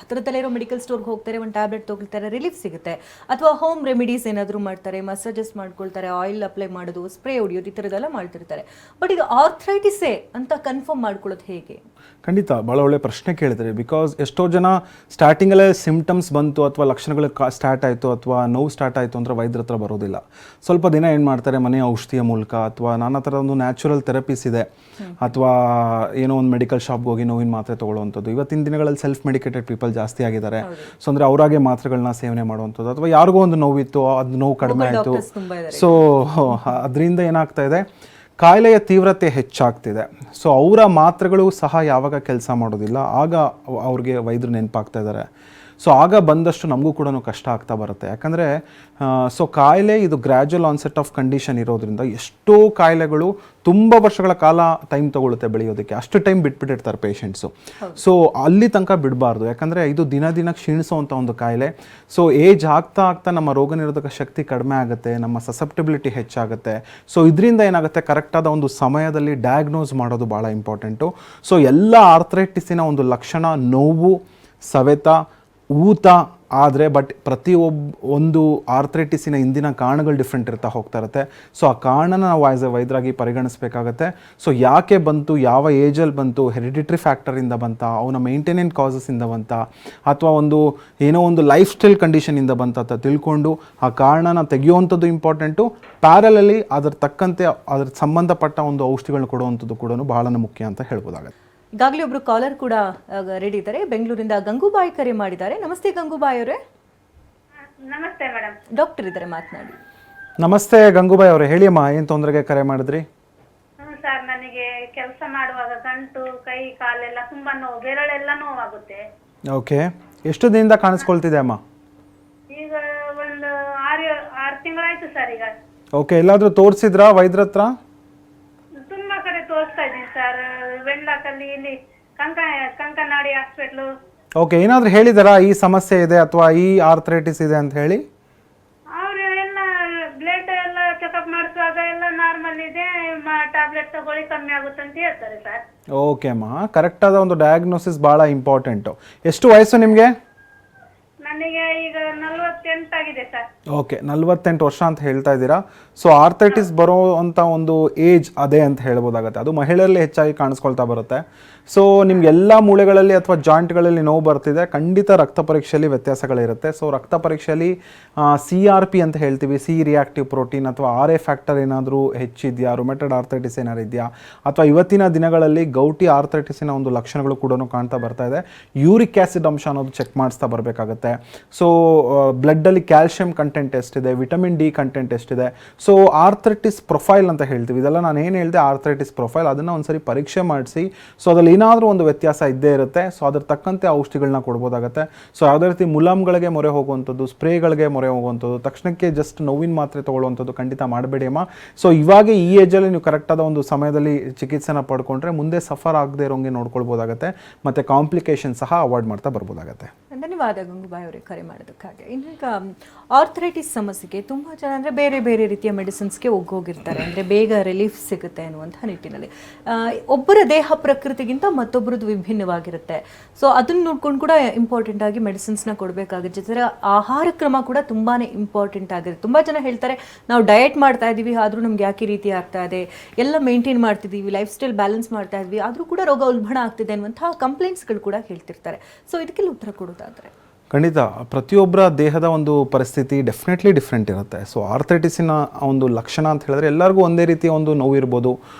ಹತ್ತಿರದಲ್ಲೇ ಇರೋ ಮೆಡಿಕಲ್ ಸ್ಟೋರ್ಗೆ ಹೋಗ್ತಾರೆ, ಒಂದು ಟ್ಯಾಬ್ಲೆಟ್ ತೊಗೊಳ್ತಾರೆ, ರಿಲೀಫ್ ಸಿಗುತ್ತೆ. ಅಥವಾ ಹೋಮ್ ರೆಮಿಡೀಸ್ ಏನಾದರೂ ಮಾಡ್ತಾರೆ, ಮಸಾಜಸ್ ಮಾಡ್ಕೊಳ್ತಾರೆ, ಆಯಿಲ್ ಅಪ್ಲೈ ಮಾಡೋದು, ಸ್ಪ್ರೇ ಹೊಡಿಯೋದು, ಈ ಥರದ್ದೆಲ್ಲ ಮಾಡ್ತಿರ್ತಾರೆ. ಬಟ್ ಇದು ಆರ್ಥ್ರೈಟಿಸೇ ಅಂತ ಕನ್ಫರ್ಮ್ ಮಾಡ್ಕೊಳ್ಳೋದು ಹೇಗೆ? ಖಂಡಿತ ಭಾಳ ಒಳ್ಳೆ ಪ್ರಶ್ನೆ ಕೇಳಿದ್ರಿ. ಬಿಕಾಸ್ ಎಷ್ಟೋ ಜನ ಸ್ಟಾರ್ಟಿಂಗಲ್ಲೇ ಸಿಂಪ್ಟಮ್ಸ್ ಬಂತು ಅಥವಾ ಲಕ್ಷಣಗಳು ಸ್ಟಾರ್ಟ್ ಆಯಿತು ಅಥವಾ ನೋವು ಸ್ಟಾರ್ಟ್ ಆಯಿತು ಅಂದರೆ ವೈದ್ಯರ ಹತ್ರ ಬರೋದಿಲ್ಲ. ಸ್ವಲ್ಪ ದಿನ ಏನು ಮಾಡ್ತಾರೆ, ಮನೆಯ ಔಷಧಿಯ ಮೂಲಕ ಅಥವಾ ನಾನಾ ಥರ ಒಂದು ನ್ಯಾಚುರಲ್ ಥೆರಪೀಸ್ ಇದೆ, ಅಥವಾ ಏನೋ ಒಂದು ಮೆಡಿಕಲ್ ಶಾಪ್ಗೆ ಹೋಗಿ ನೋವಿನ ಮಾತ್ರೆ ತೊಗೊಳ್ಳೋವಂಥದ್ದು. ಇವತ್ತಿನ ದಿನಗಳಲ್ಲಿ ಸೆಲ್ಫ್ ಮೆಡಿಕೇಟೆಡ್ ಪೀಪಲ್ ಜಾಸ್ತಿ ಆಗಿದ್ದಾರೆ. ಸೊ ಅಂದರೆ ಅವರಾಗೆ ಮಾತ್ರೆಗಳನ್ನ ಸೇವನೆ ಮಾಡುವಂಥದ್ದು, ಅಥವಾ ಯಾರಿಗೋ ಒಂದು ನೋವಿತ್ತು, ಅದು ನೋವು ಕಡಿಮೆ ಆಯಿತು. ಸೊ ಅದರಿಂದ ಏನಾಗ್ತಾ ಇದೆ, ಕಾಯಿಲೆಯ ತೀವ್ರತೆ ಹೆಚ್ಚಾಗ್ತಿದೆ. ಸೊ ಅವರ ಮಾತ್ರೆಗಳು ಸಹ ಯಾವಾಗ ಕೆಲಸ ಮಾಡೋದಿಲ್ಲ, ಆಗ ಅವ್ರಿಗೆ ವೈದ್ಯರು ನೆನಪಾಗ್ತಾ ಇದ್ದಾರೆ. ಸೊ ಆಗ ಬಂದಷ್ಟು ನಮಗೂ ಕೂಡ ಕಷ್ಟ ಆಗ್ತಾ ಬರುತ್ತೆ. ಯಾಕಂದರೆ ಸೊ ಕಾಯಿಲೆ ಇದು ಗ್ರ್ಯಾಜುವಲ್ ಆನ್ಸೆಟ್ ಆಫ್ ಕಂಡೀಷನ್ ಇರೋದ್ರಿಂದ ಎಷ್ಟೋ ಕಾಯಿಲೆಗಳು ತುಂಬ ವರ್ಷಗಳ ಕಾಲ ಟೈಮ್ ತೊಗೊಳುತ್ತೆ ಬೆಳೆಯೋದಕ್ಕೆ. ಅಷ್ಟು ಟೈಮ್ ಬಿಟ್ಬಿಟ್ಟಿರ್ತಾರೆ ಪೇಷಂಟ್ಸು. ಸೊ ಅಲ್ಲಿ ತನಕ ಬಿಡಬಾರ್ದು. ಯಾಕಂದರೆ ಇದು ದಿನ ಕ್ಷೀಣಿಸುವಂಥ ಒಂದು ಕಾಯಿಲೆ. ಸೊ ಏಜ್ ಆಗ್ತಾ ನಮ್ಮ ರೋಗ ನಿರೋಧಕ ಶಕ್ತಿ ಕಡಿಮೆ ಆಗುತ್ತೆ, ನಮ್ಮ ಸಸೆಪ್ಟಿಬಿಲಿಟಿ ಹೆಚ್ಚಾಗುತ್ತೆ. ಸೊ ಇದರಿಂದ ಏನಾಗುತ್ತೆ, ಕರೆಕ್ಟಾದ ಒಂದು ಸಮಯದಲ್ಲಿ ಡಯಾಗ್ನೋಸ್ ಮಾಡೋದು ಭಾಳ ಇಂಪಾರ್ಟೆಂಟು. ಸೊ ಎಲ್ಲ ಆರ್ಥ್ರೈಟಿಸಿನ ಒಂದು ಲಕ್ಷಣ ನೋವು, ಸವೆತ, ಊತ ಆದರೆ ಬಟ್ ಒಂದು ಆರ್ಥ್ರೈಟಿಸಿನ ಹಿಂದಿನ ಕಾರಣಗಳು ಡಿಫ್ರೆಂಟ್ ಇರ್ತಾ ಹೋಗ್ತಾ ಇರುತ್ತೆ. ಸೊ ಆ ಕಾರಣನ ನಾವು ಆ್ಯಸ್ ಎ ವೈದ್ಯರಾಗಿ ಪರಿಗಣಿಸಬೇಕಾಗತ್ತೆ. ಸೊ ಯಾಕೆ ಬಂತು, ಯಾವ ಏಜಲ್ಲಿ ಬಂತು, ಹೆರಿಡಿಟ್ರಿ ಫ್ಯಾಕ್ಟರಿಂದ ಬಂತ, ಅವನ ಮೇಂಟೆನೆಂಟ್ ಕಾಸಸ್ಸಿಂದ ಬಂತ, ಅಥವಾ ಏನೋ ಒಂದು ಲೈಫ್ ಸ್ಟೈಲ್ ಕಂಡೀಷನಿಂದ ಬಂತ ಅಂತ ತಿಳ್ಕೊಂಡು ಆ ಕಾರಣನ ತೆಗೆಯುವಂಥದ್ದು ಇಂಪಾರ್ಟೆಂಟು. ಪ್ಯಾರಲಲ್ಲಿ ಅದ್ರ ತಕ್ಕಂತೆ ಅದ್ರ ಸಂಬಂಧಪಟ್ಟ ಒಂದು ಔಷಧಿಗಳನ್ನ ಕೊಡುವಂಥದ್ದು ಕೂಡ ಬಹಳ ಮುಖ್ಯ ಅಂತ ಹೇಳ್ಬೋದಾಗತ್ತೆ. ಈಗಾಗಲೇ ಒಬ್ರು ಕಾಲರ್ ಕೂಡ ರೆಡಿ ಇದ್ದಾರೆ. ಬೆಂಗಳೂರಿಂದ ಗಂಗೂಬಾಯಿ ಕರೆ ಮಾಡಿದ್ದಾರೆ. ನಮಸ್ತೆ ಗಂಗೂಬಾಯಿ ಅವರೇ. ನಮಸ್ತೆ ಮೇಡಮ್. ಡಾಕ್ಟರ್ ಇದ್ದಾರೆ, ಮಾತನಾಡಿ. ನಮಸ್ತೆ ಗಂಗೂಬಾಯಿ ಅವರೇ, ಹೇಳಿಯಮ್ಮ, ಏನು ತೊಂದರೆಗೆ ಕರೆ ಮಾಡಿದ್ರಿ? ಸರ್, ನನಗೆ ಕೆಲಸ ಮಾಡುವಾಗ ಗಂಟು, ಕೈ, ಕಾಲೆಲ್ಲ ತುಂಬಾ ನೋವು, ಬೆರಳೆಲ್ಲ ನೋವಾಗುತ್ತೆ. ಓಕೆ, ಎಷ್ಟು ದಿನದಿಂದ ಕಾಣಿಸ್ಕೊಳ್ತಿದೆ ಅಮ್ಮ? ಈಗ ಒಂದು 6 ತಿಂಗಳಾಯ್ತು ಸರ್. ಈಗ ಓಕೆ, ಎಲ್ಲಾದರೂ ತೋರಿಸಿದ್ರಾ ವೈದ್ಯರ ಹತ್ರ? ತುಂಬಾ ಕಡೆ ತೋರಿಸ್ತಾ ಇದ್ದೀನಿ ಸರ್. ವೆನ್ಲಾಕಲ್ಲಿ, ಇಲ್ಲಿ ಕಂಕನಾಡಿ ಹಾಸ್ಪಿಟ್ಲು. ಓಕೆ, ಏನಾದರೂ ಹೇಳಿದಾರಾ ಈ ಸಮಸ್ಯೆ ಇದೆ ಅಥವಾ ಈ ಆರ್ಥ್ರೈಟಿಸ್ ಇದೆ ಅಂತ ಹೇಳಿ? ಅವರು ಎಲ್ಲ ಬ್ಲಡ್ ಎಲ್ಲ ಚೆಕಪ್ ಮಾಡಿಸುವಾಗ ಎಲ್ಲ ನಾರ್ಮಲ್ ಇದೆ, ಟ್ಯಾಬ್ಲೆಟ್ ತಗೊಳ್ಳಿ ಕಮ್ಮಿ ಆಗುತ್ತೆ ಅಂತ ಹೇಳ್ತಾರೆ ಸರ್. ಓಕೆ ಅಮ್ಮ, ಕರೆಕ್ಟಾದ ಒಂದು ಡಯಾಗ್ನೋಸಿಸ್ ಭಾಳ ಇಂಪಾರ್ಟೆಂಟು. ಎಷ್ಟು ವಯಸ್ಸು ನಿಮಗೆ? ನನಗೆ ಈಗ 48 ಆಗಿದೆ ಸರ್. ಓಕೆ, 48 ವರ್ಷ ಅಂತ ಹೇಳ್ತಾ ಇದ್ದೀರಾ. ಸೊ ಆರ್ಥೈಟಿಸ್ ಬರೋ ಅಂಥ ಒಂದು ಏಜ್ ಅದೇ ಅಂತ ಹೇಳ್ಬೋದಾಗತ್ತೆ. ಅದು ಮಹಿಳೆಯರಲ್ಲಿ ಹೆಚ್ಚಾಗಿ ಕಾಣಿಸ್ಕೊಳ್ತಾ ಬರುತ್ತೆ. ಸೊ ನಿಮ್ಗೆಲ್ಲ ಮೂಳೆಗಳಲ್ಲಿ ಅಥವಾ ಜಾಯಿಂಟ್ಗಳಲ್ಲಿ ನೋವು ಬರ್ತಿದೆ, ಖಂಡಿತ ರಕ್ತ ಪರೀಕ್ಷೆಯಲ್ಲಿ ವ್ಯತ್ಯಾಸಗಳಿರುತ್ತೆ. ಸೊ ರಕ್ತ ಪರೀಕ್ಷೆಯಲ್ಲಿ CRP ಅಂತ ಹೇಳ್ತೀವಿ, ಸಿ ರಿಯಾಕ್ಟಿವ್ ಪ್ರೋಟೀನ್, ಅಥವಾ RA ಫ್ಯಾಕ್ಟರ್ ಏನಾದರೂ ಹೆಚ್ಚಿದೆಯಾ, ರುಮೆಟೆಡ್ ಆರ್ಥೈಟಿಸ್ ಏನಾದ್ರು ಇದೆಯಾ, ಅಥವಾ ಇವತ್ತಿನ ದಿನಗಳಲ್ಲಿ ಗೌಟಿ ಆರ್ಥೈಟಿಸಿನ ಒಂದು ಲಕ್ಷಣಗಳು ಕೂಡ ಕಾಣ್ತಾ ಬರ್ತಾ ಇದೆ. ಯೂರಿಕ್ ಆ್ಯಸಿಡ್ ಅಂಶ ಅನ್ನೋದು ಚೆಕ್ ಮಾಡಿಸ್ತಾ ಬರಬೇಕಾಗತ್ತೆ. ಸೊ ಬ್ಲಡ್ಡಲ್ಲಿ ಕ್ಯಾಲ್ಶಿಯಂ ಕಂಟೆಂಟ್ ಎಷ್ಟಿದೆ, ವಿಟಮಿನ್ D ಕಂಟೆಂಟ್ ಎಷ್ಟಿದೆ. ಸೊ ಆರ್ಥ್ರೈಟಿಸ್ ಪ್ರೊಫೈಲ್ ಅಂತ ಹೇಳ್ತೀವಿ, ಇದೆಲ್ಲ ನಾನು ಏನು ಹೇಳಿದೆ ಆರ್ಥ್ರೈಟಿಸ್ ಪ್ರೊಫೈಲ್, ಅದನ್ನು ಒಂದ್ಸರಿ ಪರೀಕ್ಷೆ ಮಾಡಿಸಿ. ಸೊ ಅದ್ರಲ್ಲಿ ಏನಾದರೂ ಒಂದು ವ್ಯತ್ಯಾಸ ಇದ್ದೇ ಇರುತ್ತೆ. ಸೊ ಅದ್ರ ತಕ್ಕಂತೆ ಔಷಧಿಗಳನ್ನ ಕೊಡ್ಬೋದಾಗತ್ತೆ. ಸೊ ಯಾವುದೇ ರೀತಿ ಮುಲಾಮ್ಗಳಿಗೆ ಮೊರೆ ಹೋಗುವಂಥದ್ದು, ಸ್ಪ್ರೇಗಳಿಗೆ ಮೊರೆ ಹೋಗುವಂಥದ್ದು, ತಕ್ಷಣಕ್ಕೆ ಜಸ್ಟ್ ನೋವಿನ ಮಾತ್ರೆ ತೊಗೊಳ್ಳುವಂಥದ್ದು ಖಂಡಿತ ಮಾಡಬೇಡಿ ಅಮ್ಮ. ಸೊ ಇವಾಗ ಈ ಏಜಲ್ಲಿ ನೀವು ಕರೆಕ್ಟಾದ ಒಂದು ಸಮಯದಲ್ಲಿ ಚಿಕಿತ್ಸೆನ ಪಡ್ಕೊಂಡ್ರೆ ಮುಂದೆ ಸಫರ್ ಆಗದೆ ಇರೋಂಗೆ ನೋಡ್ಕೊಳ್ಬೋದಾಗತ್ತೆ, ಮತ್ತು ಕಾಂಪ್ಲಿಕೇಶನ್ ಸಹ ಅವಾಯ್ಡ್ ಮಾಡ್ತಾ ಬರ್ಬೋದಾಗತ್ತೆ. ಧನ್ಯವಾದ ಗಂಗೂಬಾಯಿ ಅವರೇ ಕರೆ ಮಾಡೋದಕ್ಕಾಗಿ. ಇನ್ನೀಗ ಆರ್ಥರೈಟಿಸ್ ಸಮಸ್ಯೆಗೆ ತುಂಬ ಜನ ಅಂದರೆ ಬೇರೆ ಬೇರೆ ರೀತಿಯ ಮೆಡಿಸಿನ್ಸ್ಗೆ ಹೋಗಿರ್ತಾರೆ, ಅಂದರೆ ಬೇಗ ರಿಲೀಫ್ ಸಿಗುತ್ತೆ ಅನ್ನುವಂಥ ನಿಟ್ಟಿನಲ್ಲಿ. ಒಬ್ಬರ ದೇಹ ಪ್ರಕೃತಿಗಿಂತ ಮತ್ತೊಬ್ಬರದ್ದು ವಿಭಿನ್ನವಾಗಿರುತ್ತೆ. ಸೊ ಅದನ್ನು ನೋಡ್ಕೊಂಡು ಕೂಡ ಇಂಪಾರ್ಟೆಂಟ್ ಆಗಿ ಮೆಡಿಸಿನ್ಸ್ನ ಕೊಡಬೇಕಾಗುತ್ತೆ. ಜೊತೆಗೆ ಆಹಾರ ಕ್ರಮ ಕೂಡ ತುಂಬಾ ಇಂಪಾರ್ಟೆಂಟ್ ಆಗಿದೆ. ತುಂಬ ಜನ ಹೇಳ್ತಾರೆ ನಾವು ಡಯಟ್ ಮಾಡ್ತಾ ಇದ್ದೀವಿ ಆದರೂ ನಮ್ಗೆ ಯಾಕೆ ಈ ರೀತಿ ಆಗ್ತಾ ಇದೆ, ಎಲ್ಲ ಮೇಂಟೈನ್ ಮಾಡ್ತಿದ್ದೀವಿ, ಲೈಫ್ ಸ್ಟೈಲ್ ಬ್ಯಾಲೆನ್ಸ್ ಮಾಡ್ತಾ ಇದ್ವಿ ಆದರೂ ಕೂಡ ರೋಗ ಉಲ್ಬಣ ಆಗ್ತಿದೆ ಅನ್ನುವಂಥ ಕಂಪ್ಲೇಂಟ್ಸ್ಗಳು ಕೂಡ ಹೇಳ್ತಿರ್ತಾರೆ. ಸೊ ಇದಕ್ಕೆಲ್ಲ ಉತ್ತರ ಕೊಡೋದಾದರೆ? ಖಂಡಿತ ಪ್ರತಿಯೊಬ್ಬರ ದೇಹದ ಒಂದು ಪರಿಸ್ಥಿತಿ ಡೆಫಿನೆಟ್ಲಿ ಡಿಫ್ರೆಂಟ್ ಇರುತ್ತೆ. ಸೊ ಆರ್ಥರೈಟಿಸಿನ ಒಂದು ಲಕ್ಷಣ ಅಂತ ಹೇಳಿದ್ರೆ ಎಲ್ಲರಿಗೂ ಒಂದೇ ರೀತಿಯ ಒಂದು ನೋವು ಇರ್ಬೋದು.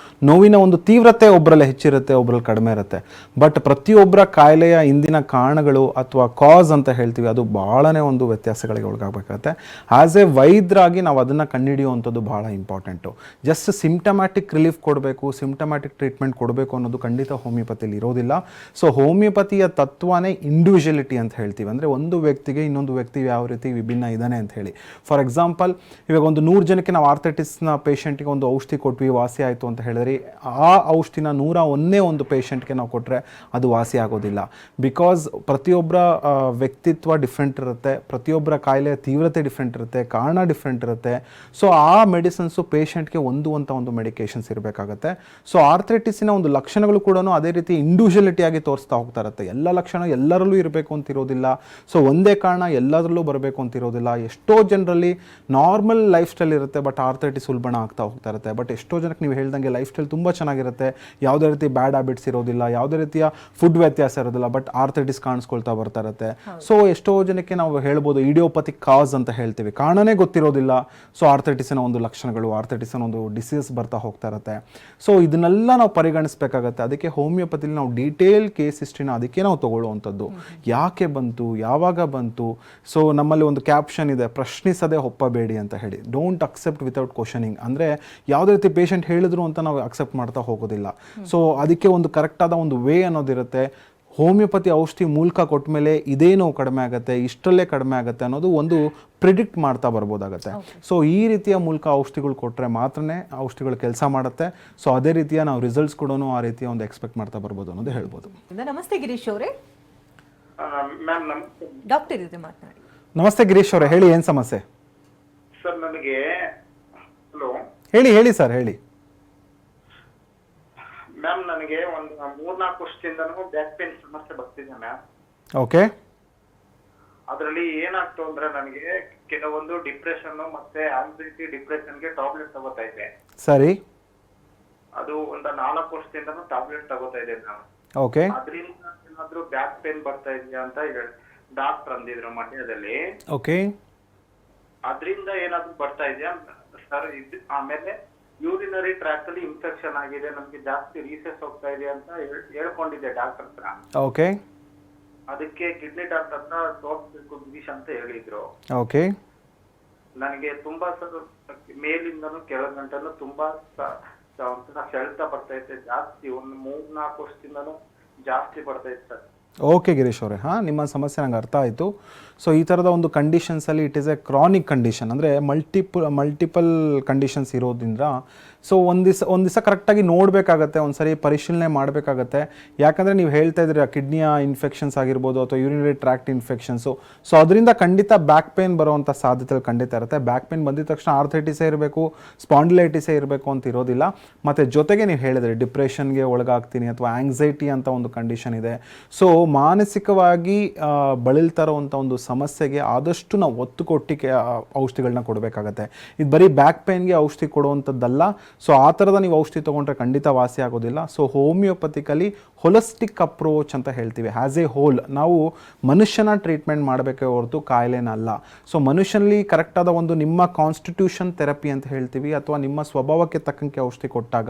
ನೋವಿನ ಒಂದು ತೀವ್ರತೆ ಒಬ್ಬರಲ್ಲಿ ಹೆಚ್ಚಿರುತ್ತೆ, ಒಬ್ಬರಲ್ಲಿ ಕಡಿಮೆ ಇರುತ್ತೆ. ಬಟ್ ಪ್ರತಿಯೊಬ್ಬರ ಕಾಯಿಲೆಯ ಇಂದಿನ ಕಾರಣಗಳು ಅಥವಾ ಕಾಸ್ ಅಂತ ಹೇಳ್ತೀವಿ, ಅದು ಭಾಳನೇ ಒಂದು ವ್ಯತ್ಯಾಸಗಳಿಗೆ ಒಳಗಾಗಬೇಕಾಗತ್ತೆ. ಆ್ಯಸ್ ಎ ವೈದ್ಯರಾಗಿ ನಾವು ಅದನ್ನು ಕಂಡುಹಿಡಿಯುವಂಥದ್ದು ಭಾಳ ಇಂಪಾರ್ಟೆಂಟು. ಜಸ್ಟ್ ಸಿಂಪ್ಟಮ್ಯಾಟಿಕ್ ರಿಲೀಫ್ ಕೊಡಬೇಕು, ಸಿಂಪ್ಟಮ್ಯಾಟಿಕ್ ಟ್ರೀಟ್ಮೆಂಟ್ ಕೊಡಬೇಕು ಅನ್ನೋದು ಖಂಡಿತ ಹೋಮಿಯೋಪತಿಲಿ ಇರೋದಿಲ್ಲ. ಸೊ ಹೋಮಿಯೋಪತಿಯ ತತ್ವನೇ ಇಂಡಿವಿಜುವಲಿಟಿ ಅಂತ ಹೇಳ್ತೀವಿ. ಅಂದರೆ ಒಂದು ವ್ಯಕ್ತಿಗೆ ಇನ್ನೊಂದು ವ್ಯಕ್ತಿ ಯಾವ ರೀತಿ ವಿಭಿನ್ನ ಇದ್ದಾನೆ ಅಂತ ಹೇಳಿ. ಫಾರ್ ಎಕ್ಸಾಂಪಲ್, ಇವಾಗ ಒಂದು 100 ಜನಕ್ಕೆ ನಾವು ಆರ್ಥರೈಟಿಸ್ನ ಪೇಷಂಟಿಗೆ ಒಂದು ಔಷಧಿ ಕೊಟ್ವಿ, ವಾಸಿ ಆಯಿತು ಅಂತ ಹೇಳಿದ್ರೆ ಆ ಔಷಧಿನ 101 ಒಂದು ಪೇಷಂಟ್ಗೆ ನಾವು ಕೊಟ್ಟರೆ ಅದು ವಾಸಿ ಆಗೋದಿಲ್ಲ. ಬಿಕಾಸ್ ಪ್ರತಿಯೊಬ್ಬರ ವ್ಯಕ್ತಿತ್ವ ಡಿಫ್ರೆಂಟ್ ಇರುತ್ತೆ, ಪ್ರತಿಯೊಬ್ಬರ ಕಾಯಿಲೆಯ ತೀವ್ರತೆ ಡಿಫ್ರೆಂಟ್ ಇರುತ್ತೆ, ಕಾರಣ ಡಿಫ್ರೆಂಟ್ ಇರುತ್ತೆ. ಸೊ ಆ ಮೆಡಿಸಿನ್ಸು ಪೇಷಂಟ್ಗೆ ಹೊಂದುವಂಥ ಒಂದು ಮೆಡಿಕೇಷನ್ಸ್ ಇರಬೇಕಾಗತ್ತೆ. ಸೊ ಆರ್ಥರೈಟಿಸಿನ ಒಂದು ಲಕ್ಷಣಗಳು ಕೂಡ ಅದೇ ರೀತಿ ಇಂಡಿವಿಜುವಲಿಟಿಯಾಗಿ ತೋರಿಸ್ತಾ ಹೋಗ್ತಾ ಇರುತ್ತೆ. ಎಲ್ಲ ಲಕ್ಷಣ ಎಲ್ಲರಲ್ಲೂ ಇರಬೇಕು ಅಂತಿರೋದಿಲ್ಲ. ಸೊ ಒಂದೇ ಕಾರಣ ಎಲ್ಲದರಲ್ಲೂ ಬರಬೇಕು ಅಂತಿರೋದಿಲ್ಲ. ಎಷ್ಟೋ ಜನರಲ್ಲಿ ನಾರ್ಮಲ್ ಲೈಫ್ ಸ್ಟೈಲ್ ಇರುತ್ತೆ, ಬಟ್ ಆರ್ಥರೈಟಿಸ್ ಉಲ್ಬಣ ಆಗ್ತಾ ಹೋಗ್ತಾ ಇರುತ್ತೆ. ಬಟ್ ಎಷ್ಟೋ ಜನಕ್ಕೆ ನೀವು ಹೇಳ್ದಂಗೆ ಲೈಫ್ ಸ್ಟೈಲ್ ತುಂಬ ಚೆನ್ನಾಗಿರುತ್ತೆ, ಯಾವುದೇ ರೀತಿ ಬ್ಯಾಡ್ ಹ್ಯಾಬಿಟ್ಸ್ ಇರೋದಿಲ್ಲ, ಯಾವುದೇ ರೀತಿಯ ಫುಡ್ ವ್ಯತ್ಯಾಸ ಇರೋದಿಲ್ಲ, ಬಟ್ ಆರ್ಥರೈಟಿಸ್ ಕಾಣಿಸ್ಕೊಳ್ತಾ ಬರ್ತಾ ಇರುತ್ತೆ. ಸೊ ಎಷ್ಟೋ ಜನಕ್ಕೆ ನಾವು ಹೇಳ್ಬೋದು ಇಡಿಯೋಪತಿಕ್ ಕಾಸ್ ಅಂತ ಹೇಳ್ತೀವಿ, ಕಾರಣನೇ ಗೊತ್ತಿರೋದಿಲ್ಲ. ಸೊ ಆರ್ಥರೈಟಿಸಿನ ಒಂದು ಲಕ್ಷಣಗಳು, ಆರ್ಥರೈಟಿಸಿನ ಒಂದು ಡಿಸೀಸ್ ಬರ್ತಾ ಹೋಗ್ತಾ ಇರುತ್ತೆ. ಸೊ ಇದನ್ನೆಲ್ಲ ನಾವು ಪರಿಗಣಿಸಬೇಕಾಗತ್ತೆ. ಅದಕ್ಕೆ ಹೋಮಿಯೋಪತಿಲಿ ನಾವು ಡೀಟೇಲ್ ಕೇಸ್ ಹಿಸ್ಟ್ರಿನ ಅದಕ್ಕೆ ನಾವು ತಗೊಳ್ಳುವಂಥದ್ದು. ಯಾಕೆ ಬಂತು, ಯಾವಾಗ ಬಂತು. ಸೊ ನಮ್ಮಲ್ಲಿ ಒಂದು ಕ್ಯಾಪ್ಷನ್ ಇದೆ, ಪ್ರಶ್ನಿಸದೆ ಒಪ್ಪಬೇಡಿ ಅಂತ ಹೇಳಿ. Don't accept without questioning. ಅಂದರೆ ಯಾವುದೇ ರೀತಿ ಪೇಷಂಟ್ ಹೇಳಿದ್ರು ಅಂತ ನಾವು ಅಕ್ಸೆಪ್ಟ್ ಮಾಡ್ತಾ ಹೋಗೋದಿಲ್ಲ. ಸೊ ಅದಕ್ಕೆ ಒಂದು ಕರೆಕ್ಟಾದ ಒಂದು ವೇ ಅನ್ನೋದಿರುತ್ತೆ. ಹೋಮಿಯೋಪತಿ ಔಷಧಿ ಮೂಲಕ ಕೊಟ್ಟ ಮೇಲೆ ಇದೇ ನೋವು ಕಡಿಮೆ ಆಗುತ್ತೆ, ಇಷ್ಟರಲ್ಲೇ ಕಡಿಮೆ ಆಗುತ್ತೆ ಅನ್ನೋದು ಒಂದು ಪ್ರಿಡಿಕ್ಟ್ ಮಾಡ್ತಾ ಬರ್ಬೋದಾಗತ್ತೆ. ಸೊ ಈ ರೀತಿಯ ಮೂಲಕ ಔಷಧಿಗಳು ಕೊಟ್ಟರೆ ಮಾತ್ರನೇ ಔಷಧಿಗಳು ಕೆಲಸ ಮಾಡುತ್ತೆ. ಸೊ ಅದೇ ರೀತಿಯ ನಾವು ರಿಸಲ್ಟ್ಸ್ ಕೂಡ ಆ ರೀತಿಯ ಒಂದು ಎಕ್ಸ್ಪೆಕ್ಟ್ ಮಾಡ್ತಾ ಬರ್ಬೋದು ಅನ್ನೋದು ಹೇಳ್ಬೋದು. ನಮಸ್ತೆ ಗಿರೀಶ್ ಅವರೇ. ಮ್ಯಾಮ್ ನಮಸ್ತೆ. ಡಾಕ್ಟರ್ ಇದೆ ಮಾತನಾಡಿ. ನಮಸ್ತೆ ಗಿರೀಶ್ ಅವರೇ, ಹೇಳಿ ಏನು ಸಮಸ್ಯೆ? ಸರ್ ನನಗೆ ಹೇಳಿ ಸರ್ ಹೇಳಿ. ಮ್ಯಾಮ್ ನನಗೆ ಒಂದು 3-4 ವರ್ಷದಿಂದನೂ ಬ್ಯಾಕ್ ಪೇನ್ ಸಮಸ್ಯೆ ಬರ್ತಿದೆ ಮ್ಯಾಮ್. ಓಕೆ. ಅದರಲ್ಲಿ ಏನಾಗ್ತು ಅಂದ್ರೆ ನನಗೆ ಕೆಲವೊಂದು ಡಿಪ್ರೆಷನ್ ಮತ್ತೆ ಆಂಗ್ಸೈಟಿ ಡಿಪ್ರೆಷನ್ಗೆ ಟಾಬ್ಲೆಟ್ ತಗೋತಾ ಇದ್ದೆ. ಸರಿ. ಅದು ಒಂದು 4 ವರ್ಷದಿಂದನೂ ಟಾಬ್ಲೆಟ್ ತಗೋತಾ ಇದ್ದೆ ನಾನು. ಓಕೆ. ಅದರಿಂದ ಏನಾದ್ರೂ ಬ್ಯಾಕ್ ಪೇನ್ ಬರ್ತಾ ಇದೆಯಾ ಅಂತ ಡಾಕ್ಟರ್ ಅಂದಿದ್ರು ಮಂಡ್ಯದಲ್ಲಿ. ಓಕೆ. ಅದರಿಂದ ಏನಾದ್ರೂ ಬರ್ತಾ ಇದೆಯಾ ಸರ್? ಆಮೇಲೆ ಯೂರಿನರಿ ಟ್ರ್ಯಾಕ್ ಅಲ್ಲಿ ಇನ್ಫೆಕ್ಷನ್ ಆಗಿದೆ, ನಮ್ಗೆ ಜಾಸ್ತಿ ರೀಸೆಸ್ ಹೋಗ್ತಾ ಇದೆ ಅಂತ ಹೇಳ್ಕೊಂಡಿದ್ದೆ ಡಾಕ್ಟರ್ ಹತ್ರ. ಓಕೆ. ಅದಕ್ಕೆ ಕಿಡ್ನಿ ಡಾಕ್ಟರ್ ಹತ್ರ ತೋರಿಸ್ಬೇಕು ಗಿರೀಶ್ ಅಂತ ಹೇಳಿದ್ರು. ಓಕೆ. ನನಗೆ ತುಂಬಾ ಸರ್ ಮೇಲಿಂದನೂ ಕೆಳಗಂಟನು ತುಂಬಾ ಸೆಳೆತ ಬರ್ತೈತೆ ಜಾಸ್ತಿ. ಒಂದು 3-4 ವರ್ಷದಿಂದನೂ ಜಾಸ್ತಿ ಬರ್ತೈತೆ ಸರ್. ಓಕೆ ಗಿರೀಶ್ ಅವರೇ, ನಿಮ್ಮ ಸಮಸ್ಯೆ ನಂಗೆ ಅರ್ಥ ಆಯಿತು. ಸೊ ಈ ಥರದ ಒಂದು ಕಂಡೀಷನ್ಸಲ್ಲಿ it is a chronic condition, ಅಂದರೆ ಮಲ್ಟಿಪಲ್ ಕಂಡೀಷನ್ಸ್ ಇರೋದ್ರಿಂದ ಸೊ ಒಂದು ದಿವಸ ಕರೆಕ್ಟಾಗಿ ನೋಡಬೇಕಾಗತ್ತೆ, ಒಂದು ಸರಿ ಪರಿಶೀಲನೆ ಮಾಡಬೇಕಾಗತ್ತೆ. ಯಾಕಂದರೆ ನೀವು ಹೇಳ್ತಾ ಇದ್ದೀರಿ ಕಿಡ್ನಿಯ ಇನ್ಫೆಕ್ಷನ್ಸ್ ಆಗಿರ್ಬೋದು ಅಥವಾ ಯೂರಿನರಿ ಟ್ರ್ಯಾಕ್ಟ್ ಇನ್ಫೆಕ್ಷನ್ಸು. ಸೊ ಅದರಿಂದ ಖಂಡಿತ ಬ್ಯಾಕ್ ಪೇನ್ ಬರೋವಂಥ ಸಾಧ್ಯತೆಗಳು ಖಂಡಿತ ಇರುತ್ತೆ. ಬ್ಯಾಕ್ ಪೇನ್ ಬಂದಿದ ತಕ್ಷಣ ಆರ್ಥರೈಟಿಸೇ ಇರಬೇಕು, ಸ್ಪಾಂಡಿಲೈಟಿಸೇ ಇರಬೇಕು ಅಂತ ಇರೋದಿಲ್ಲ. ಮತ್ತು ಜೊತೆಗೆ ನೀವು ಹೇಳಿದ್ರಿ ಡಿಪ್ರೆಷನ್ಗೆ ಒಳಗಾಗ್ತೀನಿ ಅಥವಾ ಆಂಗ್ಸೈಟಿ ಅಂತ ಒಂದು ಕಂಡೀಷನ್ ಇದೆ. ಸೊ ಮಾನಸಿಕವಾಗಿ ಬಳಲ್ತಾ ಇರೋವಂಥ ಒಂದು ಸಮಸ್ಯೆಗೆ ಆದಷ್ಟು ನಾವು ಒತ್ತು ಕೊಟ್ಟು ಔಷಧಿಗಳನ್ನ ಕೊಡಬೇಕಾಗತ್ತೆ. ಇದು ಬರೀ ಬ್ಯಾಕ್ ಪೇನ್ಗೆ ಔಷಧಿ ಕೊಡುವಂಥದ್ದಲ್ಲ. ಸೊ ಆ ಥರದ ನೀವು ಔಷಧಿ ತೊಗೊಂಡ್ರೆ ಖಂಡಿತ ವಾಸಿ ಆಗೋದಿಲ್ಲ. ಸೊ ಹೋಮಿಯೋಪತಿಕಲಿ ಹೊಲಿಸ್ಟಿಕ್ ಅಪ್ರೋಚ್ ಅಂತ ಹೇಳ್ತೀವಿ. ಆ್ಯಸ್ ಎ ಹೋಲ್ ನಾವು ಮನುಷ್ಯನ ಟ್ರೀಟ್ಮೆಂಟ್ ಮಾಡಬೇಕೇ ಹೊರತು ಕಾಯಿಲೆನಲ್ಲ. ಸೊ ಮನುಷ್ಯನಲ್ಲಿ ಕರೆಕ್ಟಾದ ಒಂದು ನಿಮ್ಮ ಕಾನ್ಸ್ಟಿಟ್ಯೂಷನ್ ಥೆರಪಿ ಅಂತ ಹೇಳ್ತೀವಿ ಅಥವಾ ನಿಮ್ಮ ಸ್ವಭಾವಕ್ಕೆ ತಕ್ಕಂಗೆ ಔಷಧಿ ಕೊಟ್ಟಾಗ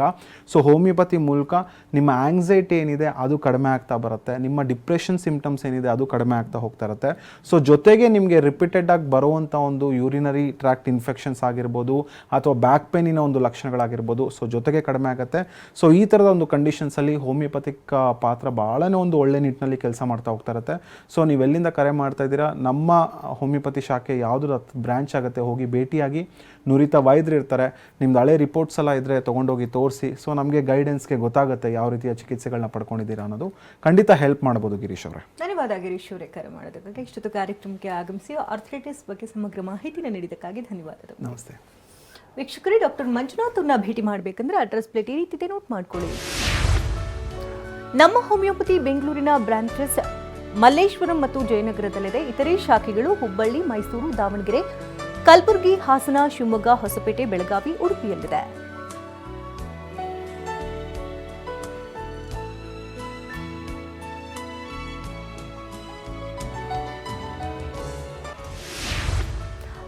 ಸೊ ಹೋಮಿಯೋಪತಿ ಮೂಲಕ ನಿಮ್ಮ ಆಂಗ್ಸೈಟಿ ಏನಿದೆ ಅದು ಕಡಿಮೆ ಆಗ್ತಾ ಬರುತ್ತೆ, ನಿಮ್ಮ ಡಿಪ್ರೆಷನ್ ಸಿಂಪ್ಟಮ್ಸ್ ಏನಿದೆ ಅದು ಕಡಿಮೆ ಆಗ್ತಾ ಹೋಗ್ತಾ ಇರುತ್ತೆ. ಸೊ ಜೊತೆಗೆ ನಿಮಗೆ ರಿಪೀಟೆಡ್ ಆಗಿ ಬರುವಂಥ ಒಂದು ಯೂರಿನರಿ ಟ್ರ್ಯಾಕ್ಟ್ ಇನ್ಫೆಕ್ಷನ್ಸ್ ಆಗಿರ್ಬೋದು ಅಥವಾ ಬ್ಯಾಕ್ ಪೇನಿನ ಒಂದು ಲಕ್ಷಣಗಳಾಗಿರ್ಬೋದು ಸೊ ಜೊತೆಗೆ ಕಡಿಮೆ ಆಗುತ್ತೆ. ಸೊ ಈ ಥರದ ಒಂದು ಕಂಡೀಷನ್ಸಲ್ಲಿ ಹೋಮಿಯೋಪತಿಕ್ ಪಾತ್ರ ಭಾಳನೇ ಒಂದು ಒಳ್ಳೆ ನಿಟ್ಟಿನಲ್ಲಿ ಕೆಲಸ ಮಾಡ್ತಾ ಹೋಗ್ತಾ ಇರುತ್ತೆ. ಸೊ ನೀವೆಲ್ಲಿಂದ ಕರೆ ಮಾಡ್ತಾ ಇದ್ದೀರಾ, ನಮ್ಮ ಹೋಮಿಯೋಪತಿ ಶಾಖೆ ಯಾವುದು ಬ್ರ್ಯಾಂಚ್ ಆಗುತ್ತೆ ಹೋಗಿ ಭೇಟಿಯಾಗಿ, ನುರಿತ ವೈದ್ಯರು ಇರ್ತಾರೆ, ನಿಮ್ದು ಹಳೆ ರಿಪೋರ್ಟ್ಸ್ ಎಲ್ಲ ಇದ್ದರೆ ತೊಗೊಂಡೋಗಿ ತೋರಿಸಿ. ಸೊ ನಮಗೆ ಗೈಡೆನ್ಸ್ಗೆ ಗೊತ್ತಾಗುತ್ತೆ ಯಾವ ರೀತಿಯ ಚಿಕಿತ್ಸೆಗಳನ್ನ ಪಡ್ಕೊಂಡಿದ್ದೀರಾ ಅನ್ನೋದು. ಖಂಡಿತ ಹೆಲ್ಪ್ ಮಾಡ್ಬೋದು ಗಿರೀಶ್ ಅವರೇ. ಧನ್ಯವಾದ ಗಿರೀಶ್ ಅವರೇ ಕರೆ ಮಾಡೋದಕ್ಕೆ. ಇಷ್ಟೊತ್ತು ಕಾರ್ಯಕ್ರಮಕ್ಕೆ ಆಗಮಿಸಿ ಆರ್ಥರೈಟಿಸ್ ಬಗ್ಗೆ ಸಮಗ್ರ ಮಾಹಿತಿನ ನೀಡಿದ್ದಕ್ಕಾಗಿ ಧನ್ಯವಾದಗಳು. ನಮಸ್ತೆ ವೀಕ್ಷಕರೇ, ಡಾಕ್ಟರ್ ಮಂಜುನಾಥ್ರನ್ನ ಭೇಟಿ ಮಾಡಬೇಕಂದ್ರೆ ಅಡ್ರೆಸ್ ಪ್ಲೇಟ್ ಈ ರೀತಿ ನೋಟ್ ಮಾಡ್ಕೊಳ್ಳಿ. ನಮ್ಮ ಹೋಮಿಯೋಪತಿ ಬೆಂಗಳೂರಿನ ಬ್ರಾಂಚಸ್ ಮಲ್ಲೇಶ್ವರಂ ಮತ್ತು ಜಯನಗರದಲ್ಲಿದೆ. ಇತರೆ ಶಾಖೆಗಳು ಹುಬ್ಬಳ್ಳಿ, ಮೈಸೂರು, ದಾವಣಗೆರೆ, ಕಲಬುರಗಿ, ಹಾಸನ, ಶಿವಮೊಗ್ಗ, ಹೊಸಪೇಟೆ, ಬೆಳಗಾವಿ, ಉಡುಪಿಯಲ್ಲಿದೆ.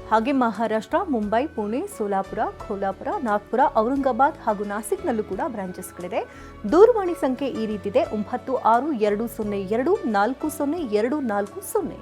ಹಾಗೆ ಮಹಾರಾಷ್ಟ್ರ, ಮುಂಬೈ, ಪುಣೆ, ಸೋಲಾಪುರ, ಖೋಲಾಪುರ, ನಾಗ್ಪುರ, ಔರಂಗಾಬಾದ್ ಹಾಗೂ ನಾಸಿಕ್ನಲ್ಲೂ ಕೂಡ ಬ್ರಾಂಚಸ್ಗಳಿದೆ. ದೂರವಾಣಿ ಸಂಖ್ಯೆ ಈ ರೀತಿದೆ: 9620240240.